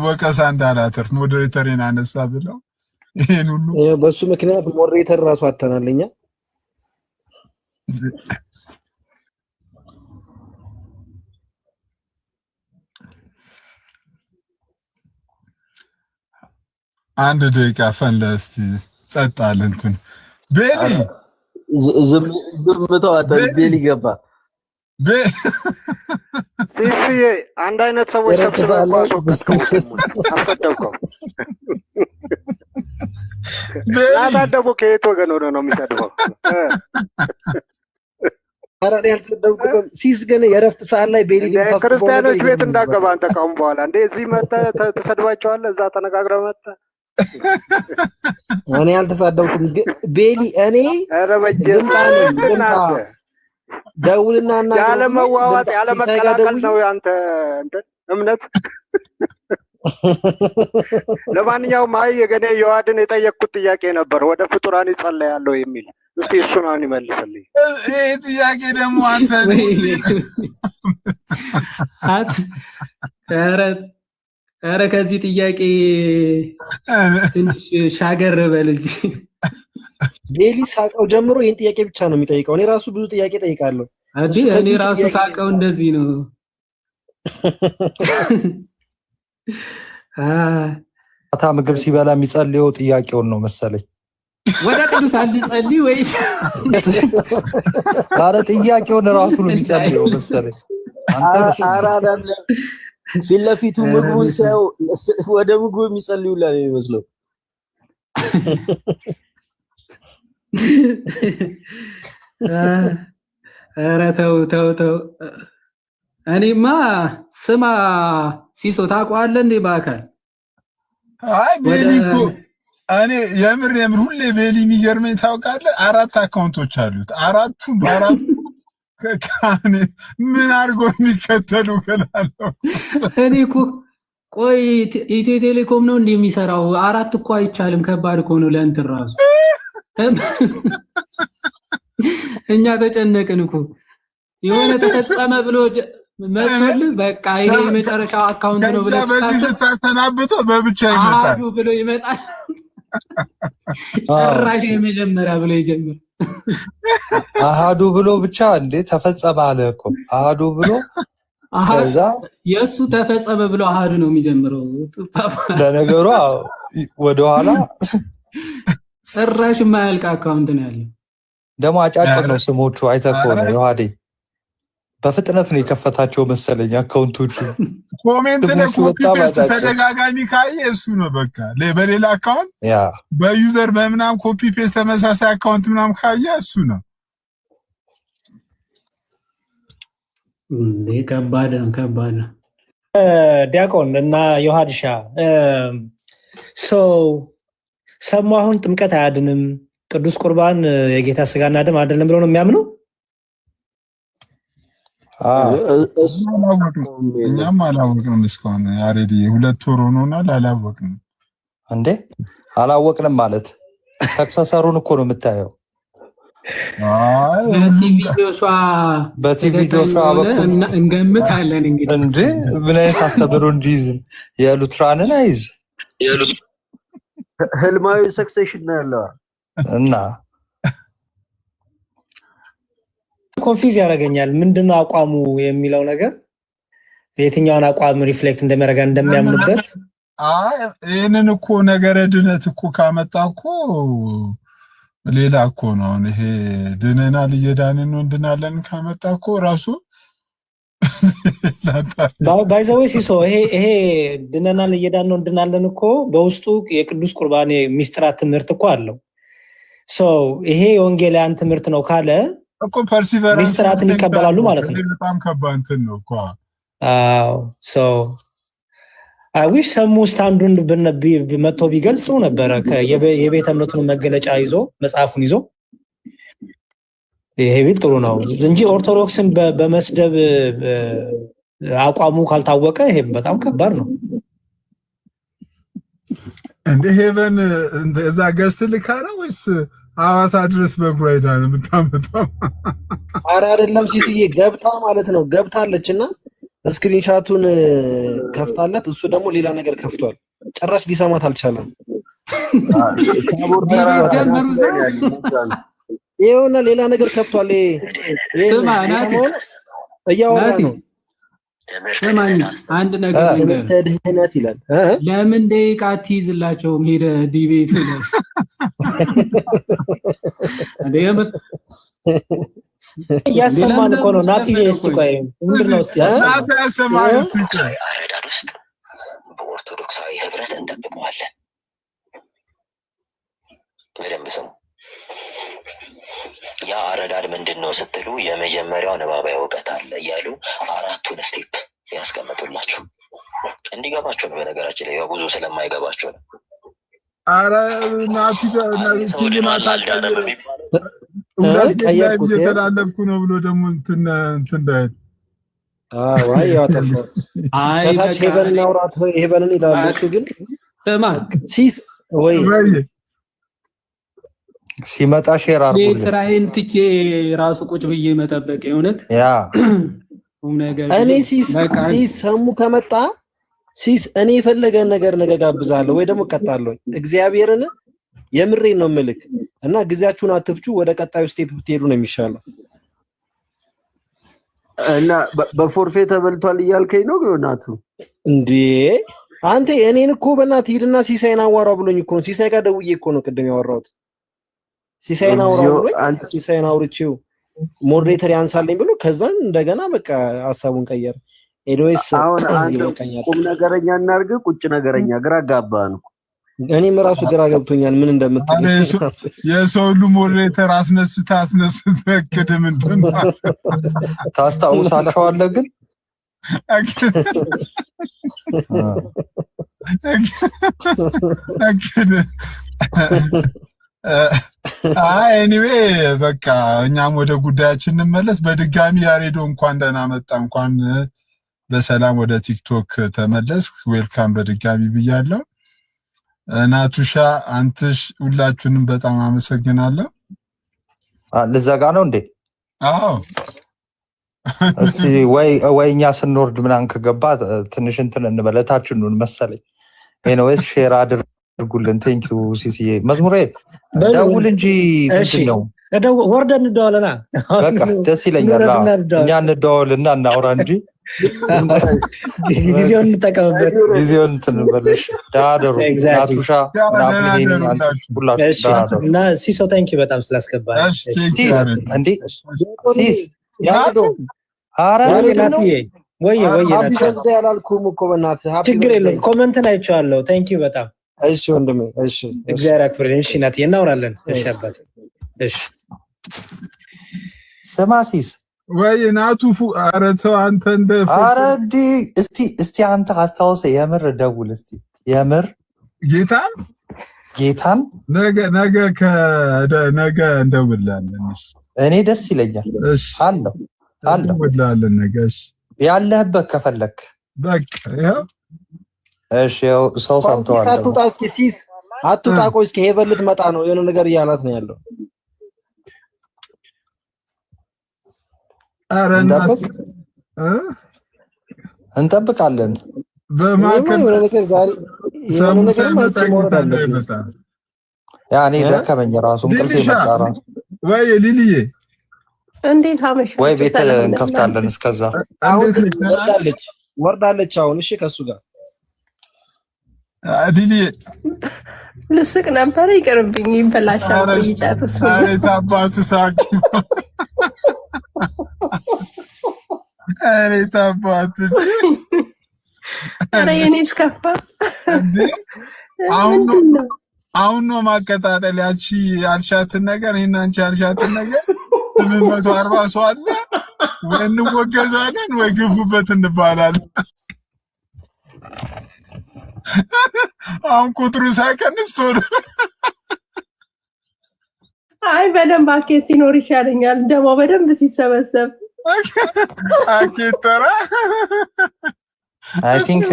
ወቀሳ እንዳላተርፍ ሞዴሬተሬን አነሳ ብለው ይሄን ሁሉ በሱ ምክንያት ሞዴሬተር ራሱ አተናለኛ። አንድ ደቂቃ ፈለ እስቲ ጸጥ አለ እንትን ቤሊ ዝምታው አጠር ቤሊ ገባ ሲሲዬ አንድ አይነት ሰዎች ሰብስበው አሰደብከው። ናታን ደግሞ ከየት ወገን ሆነ ነው የሚሰድበው? ኧረ እኔ አልተሰደብኩትም። ሲስ ግን የእረፍት ሰዓት ላይ ቤሊ ክርስቲያኖች ቤት እንዳገባ አንተ ካሁን በኋላ እንዴ እዚህ መተህ ተሰድባቸዋለህ፣ እዛ ተነጋግረህ መተህ። እኔ አልተሳደብኩም ቤሊ። እኔ ደውልና እና ያለ መዋዋጥ ያለ መቀላቀል ነው ያንተ እምነት። ለማንኛውም አይ የገኔ የዋድን የጠየቅኩት ጥያቄ ነበር፣ ወደ ፍጡራን ይጸለያለሁ የሚል። እስቲ እሱን አሁን ይመልስልኝ። ይሄ ጥያቄ ደግሞ አንተ ኧረ ከዚህ ጥያቄ ትንሽ ሻገር በል እንጂ ቤሊ ሳቀው ጀምሮ ይህን ጥያቄ ብቻ ነው የሚጠይቀው። እኔ ራሱ ብዙ ጥያቄ ጠይቃለሁ። እኔ ራሱ ሳቀው እንደዚህ ነው። ማታ ምግብ ሲበላ የሚጸልየው ጥያቄውን ነው መሰለኝ። ወደ ቅዱሳን ሊጸልይ ወይስ? ኧረ ጥያቄውን ራሱ ነው የሚጸልየው መሰለኝ። ፊት ለፊቱ ምግቡን ሲያዩ ወደ ምግቡ የሚጸልዩላ ነው የሚመስለው። ኧረ ተው። እኔማ ስማ ሲሶ ታውቀዋለህ እንዴ በአካል? አይ ቤሊ እኮ እኔ የምር ሁሌ ቤሊ የሚገርመኝ ታውቃለህ፣ 4 አካውንቶች አሉት። አራቱም በአራት ከካኔ ምን አድርጎ የሚከተሉ ከላለሁ። እኔ እኮ ቆይ ኢትዮ ቴሌኮም ነው እንዴ የሚሰራው? 4 እኮ አይቻልም፣ ከባድ እኮ ነው ለእንትን ራሱ። እኛ ተጨነቅን እኮ የሆነ ተፈጸመ ብሎ መጥቶልህ በቃ ይሄ የመጨረሻው አካውንት ነው ብለህ በዚህ ስታሰናብተው በብቻ ይመጣል አሃዱ ብሎ ይመጣል። ጭራሽ የመጀመሪያ ብሎ ይጀምር። አሃዱ ብሎ ብቻ እንዴ ተፈጸመ አለ እኮ አሃዱ ብሎ ከዛ የሱ ተፈጸመ ብሎ አሃዱ ነው የሚጀምረው። ለነገሩ ወደኋላ ጭራሽ የማያልቅ አካውንት ነው ያለው። ደግሞ አጫጭር ነው ስሞቹ። አይተህ ከሆነ ዮሐዴ በፍጥነት ነው የከፈታቸው መሰለኝ አካውንቶቹ። ኮሜንት ላይ ኮፒ ፔስት ተደጋጋሚ ካየ እሱ ነው በቃ። በሌላ አካውንት በዩዘር በምናም ኮፒ ፔስት ተመሳሳይ አካውንት ምናም ካየ እሱ ነው። ከባድ ነው። ዲያቆን እና ዮሐድሻ ሰሙ አሁን ጥምቀት አያድንም፣ ቅዱስ ቁርባን የጌታ ስጋና ደም አይደለም ብለው ነው የሚያምነው። እኛም አላወቅንም እስካሁን። ያሬዲ 2 ወር ሆኖናል፣ አላወቅንም። እንዴ አላወቅንም ማለት ሰክሰሰሩን እኮ ነው የምታየው። በቲቪ ጆሹዋ በኩል እንገምታለን እንግዲህ እንጂ ምን አይነት አስተምሮ እንዲይዝ የሉትራንን አይዝ ህልማዊ ሰክሴሽን ነው ያለው እና ኮንፊውዝ ያደርገኛል። ምንድነው አቋሙ የሚለው ነገር የትኛውን አቋም ሪፍሌክት እንደሚያደርጋ እንደሚያምንበት። ይህንን እኮ ነገረ ድነት እኮ ካመጣ እኮ ሌላ እኮ ነው። ይሄ ድነናል እየዳንን ነው እንድናለን ካመጣ እኮ ራሱ ባይዘዌ ሲሶ ይሄ ድነናል እየዳን ነው እንድናለን እኮ በውስጡ የቅዱስ ቁርባን ሚስጥራት ትምህርት እኮ አለው። ይሄ የወንጌላውያን ትምህርት ነው ካለ እኮ ፐርሲቨራንስ ሚስጥራትን ይቀበላሉ ማለት ነው። በጣም ከባድ እንትን ነው እኮ። አዊሽ ሰሙ ስታንዱን መጥቶ ቢገልጽ ጥሩ ነበረ። የቤተ እምነቱን መገለጫ ይዞ መጽሐፉን ይዞ ይሄ ቢል ጥሩ ነው እንጂ ኦርቶዶክስን በመስደብ አቋሙ ካልታወቀ ይሄ በጣም ከባድ ነው። እንደ ሄቨን እዛ ገስት ልካራ ወይስ ሐዋሳ ድረስ በእግሯ ሄዳ ነው የምታመጣው? ኧረ አይደለም ሲሲዬ ገብታ ማለት ነው። ገብታለችና ስክሪንሻቱን ከፍታለት እሱ ደግሞ ሌላ ነገር ከፍቷል። ጭራሽ ሊሰማት አልቻለም። ይሄውና ሌላ ነገር ከፍቷል። እያወራ ነው ስማኝ አንድ ነገር ትምህርተ ድህነት ይላል። ለምን ደቂቃ አትይዝላቸውም? ሄደ ዲቤት ይላል እያሰማን እኮ ነው። ናቲ ቆይ ምንድን ነው እስኪ አረዳድ ውስጥ በኦርቶዶክሳዊ ህብረት እንጠብቀዋለን። በደንብ ስሙ። ያ አረዳድ ምንድን ነው ስትሉ የመጀመሪያው ንባባዊ እውቀት አለ እያሉ 4ቱን ስቴፕ ያስቀምጡላችሁ እንዲገባችሁ ነው። በነገራችን ላይ ብዙ ስለማይገባችሁ ነው። አረ ናቲ ሰው ድኗል አልዳነም የሚባለው እየተላለፍኩ ነው ብሎ ደግሞ እንትን እንዳይል ዋይ ያተፈት ከታች ሄቨንን አውራት ሄቨንን ይላሉ። እሱ ግን ስማ ሲስ ወይ ሲመጣ ሼር አድርጉልኝ። ስራዬን ትቼ ራሱ ቁጭ ብዬ መጠበቅ የእውነት ያ እኔ ሲስ ሰሙ ከመጣ ሲስ እኔ የፈለገን ነገር ነገ ጋብዛለሁ ወይ ደግሞ እቀጣለሁ። እግዚአብሔርን የምሬን ነው ምልክ እና ጊዜያችሁን አትፍጩ። ወደ ቀጣዩ ስቴፕ ብትሄዱ ነው የሚሻለው። እና በፎርፌ ተበልቷል እያልከኝ ነው ናቱ? እንዴ አንተ እኔን እኮ በእናትህ ሂድና ሲሳይን አዋራው ብሎኝ እኮ ነው። ሲሳይ ጋር ደውዬ እኮ ነው ቅድም ያወራሁት። ሲሳይን አውራው ብሎኝ ሲሳይን አውርቼው ሞዴሬተር ያንሳልኝ ብሎ ከዛን እንደገና በቃ ሐሳቡን ቀየረ። ኤዶይስ አሁን ቁም ነገረኛ እናርግ ቁጭ ነገረኛ ግራ ጋባን። እኔም ራሱ ግራ ገብቶኛል ምን እንደምትል። የሰው ሁሉ ሞዴሬተር አስነስተ ቅድም እንትን ታስታውሳቸዋለህ ግን ኤኒዌይ በቃ እኛም ወደ ጉዳያችን እንመለስ። በድጋሚ ያሬዶ እንኳን ደህና መጣ፣ እንኳን በሰላም ወደ ቲክቶክ ተመለስ። ዌልካም በድጋሚ ብያለሁ። ናቱሻ አንተሽ ሁላችሁንም በጣም አመሰግናለሁ። ልዘጋ ነው እንዴ? አዎ እስቲ ወይ እኛ ስንወርድ ምናምን ከገባ ትንሽ እንትን እንበለታችን ነው መሰለኝ። ኤኒዌይስ ሼር አድርጉልን። ቴንኪው ሲሲዬ። መዝሙሬ ደውል እንጂ ምንድን ነው ወርደን እንደዋለና በቃ ደስ ይለኛል። እኛ እንደዋወልና እናውራ እንጂ ጊዜውን እንጠቀምበት። ጊዜውን እንትን በለሽ። ዳደሩ ናቱሻ እና ሲሶ ታንኪ በጣም ስላስገባ እንዴ ሲስ ያዶ አረ ወይ ናቲ ያላልኩም እኮ በእናትህ ችግር የለም። ኮሜንትን አይቼዋለሁ። ታንኪ በጣም እሺ ወንድሜ። እሺ እግዚአብሔር ያክብርልኝ። እሺ ናቲ እናውራለን። እሺ አባት እሺ ስማ ሲስ ወይ ናቱ ኧረ ተው አንተ እንደ ኧረ እስቲ አንተ አስታውሰህ የምር ደውል እስቲ የምር ጌታን ነገ እንደውላለን። እኔ ደስ ይለኛል። አለው እንደውላለን ነገ። እሺ ያለህበት ከፈለክ በቃ ያው እሺ ያው ሰው ሰምተዋል። ሳትወጣ እስኪ ሲስ አትውጣ። ቆይ እስኪ ሄቨን ልትመጣ ነው የሆነ ነገር እያላት ነው ያለው። ኧረ እንጠብቃለን። በማከም የሆነ ነገር ዛሬ የሆነ ነገር ማለት ነው። ያ እኔ ደከመኝ ራሱ እንቅልፌ መጣ ራሱ። ወይ ሊሊዬ እንዴት አመሽ? ወይ ቤት እንከፍታለን እስከዛ። አሁን ወርዳለች አሁን። እሺ ከሱ ጋር ሊሊዬ ልስቅ ነበር ይቀርብኝ ይበላሻል። ይጫቱስ አይ ታባቱ ሳቂ አይ ታባቱ አረ የኔስ ከፋ። አሁን ነው ማቀጣጠል። ያቺ ያልሻትን ነገር እና አንቺ ያልሻትን ነገር 840 ሰው አለ። ወይ እንወገዛለን ወይ ግፉበት እንባላለን። አሁን ቁጥሩ ሳይቀንስ ቶሎ አይ በደንብ አኬት ሲኖር ይሻለኛል። ደግሞ በደንብ ሲሰበሰብ አኬተራ አይ ቲንክ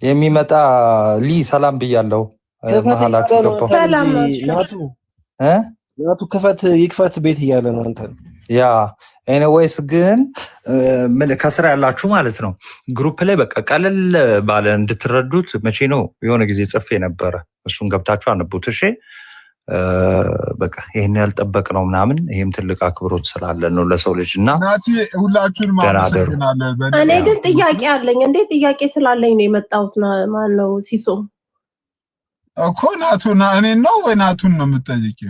የሚመጣ ሰላም ብያለሁ። መሀላችሁ ገባሁ። ሰላም ናቱ ይክፈት ቤት እያለ ነው አንተ። ያ ኤኒዌይስ ግን ምን ከስራ ያላችሁ ማለት ነው ግሩፕ ላይ በቃ ቀለል ባለ እንድትረዱት መቼ ነው የሆነ ጊዜ ጽፌ ነበረ። እሱን ገብታችሁ አንቡት እሺ። በቃ ይሄን ያልጠበቅ ነው ምናምን ይሄም ትልቅ አክብሮት ስላለን ነው ለሰው ልጅና ናቲ ሁላችሁንም አመሰግናለሁ። እኔ ግን ጥያቄ አለኝ። እንዴ ጥያቄ ስላለኝ ነው የመጣሁት። ማን ነው ሲሶ? እኮ ናቱና እኔ ነው ወይ ናቱን ነው የምትጠይቂው?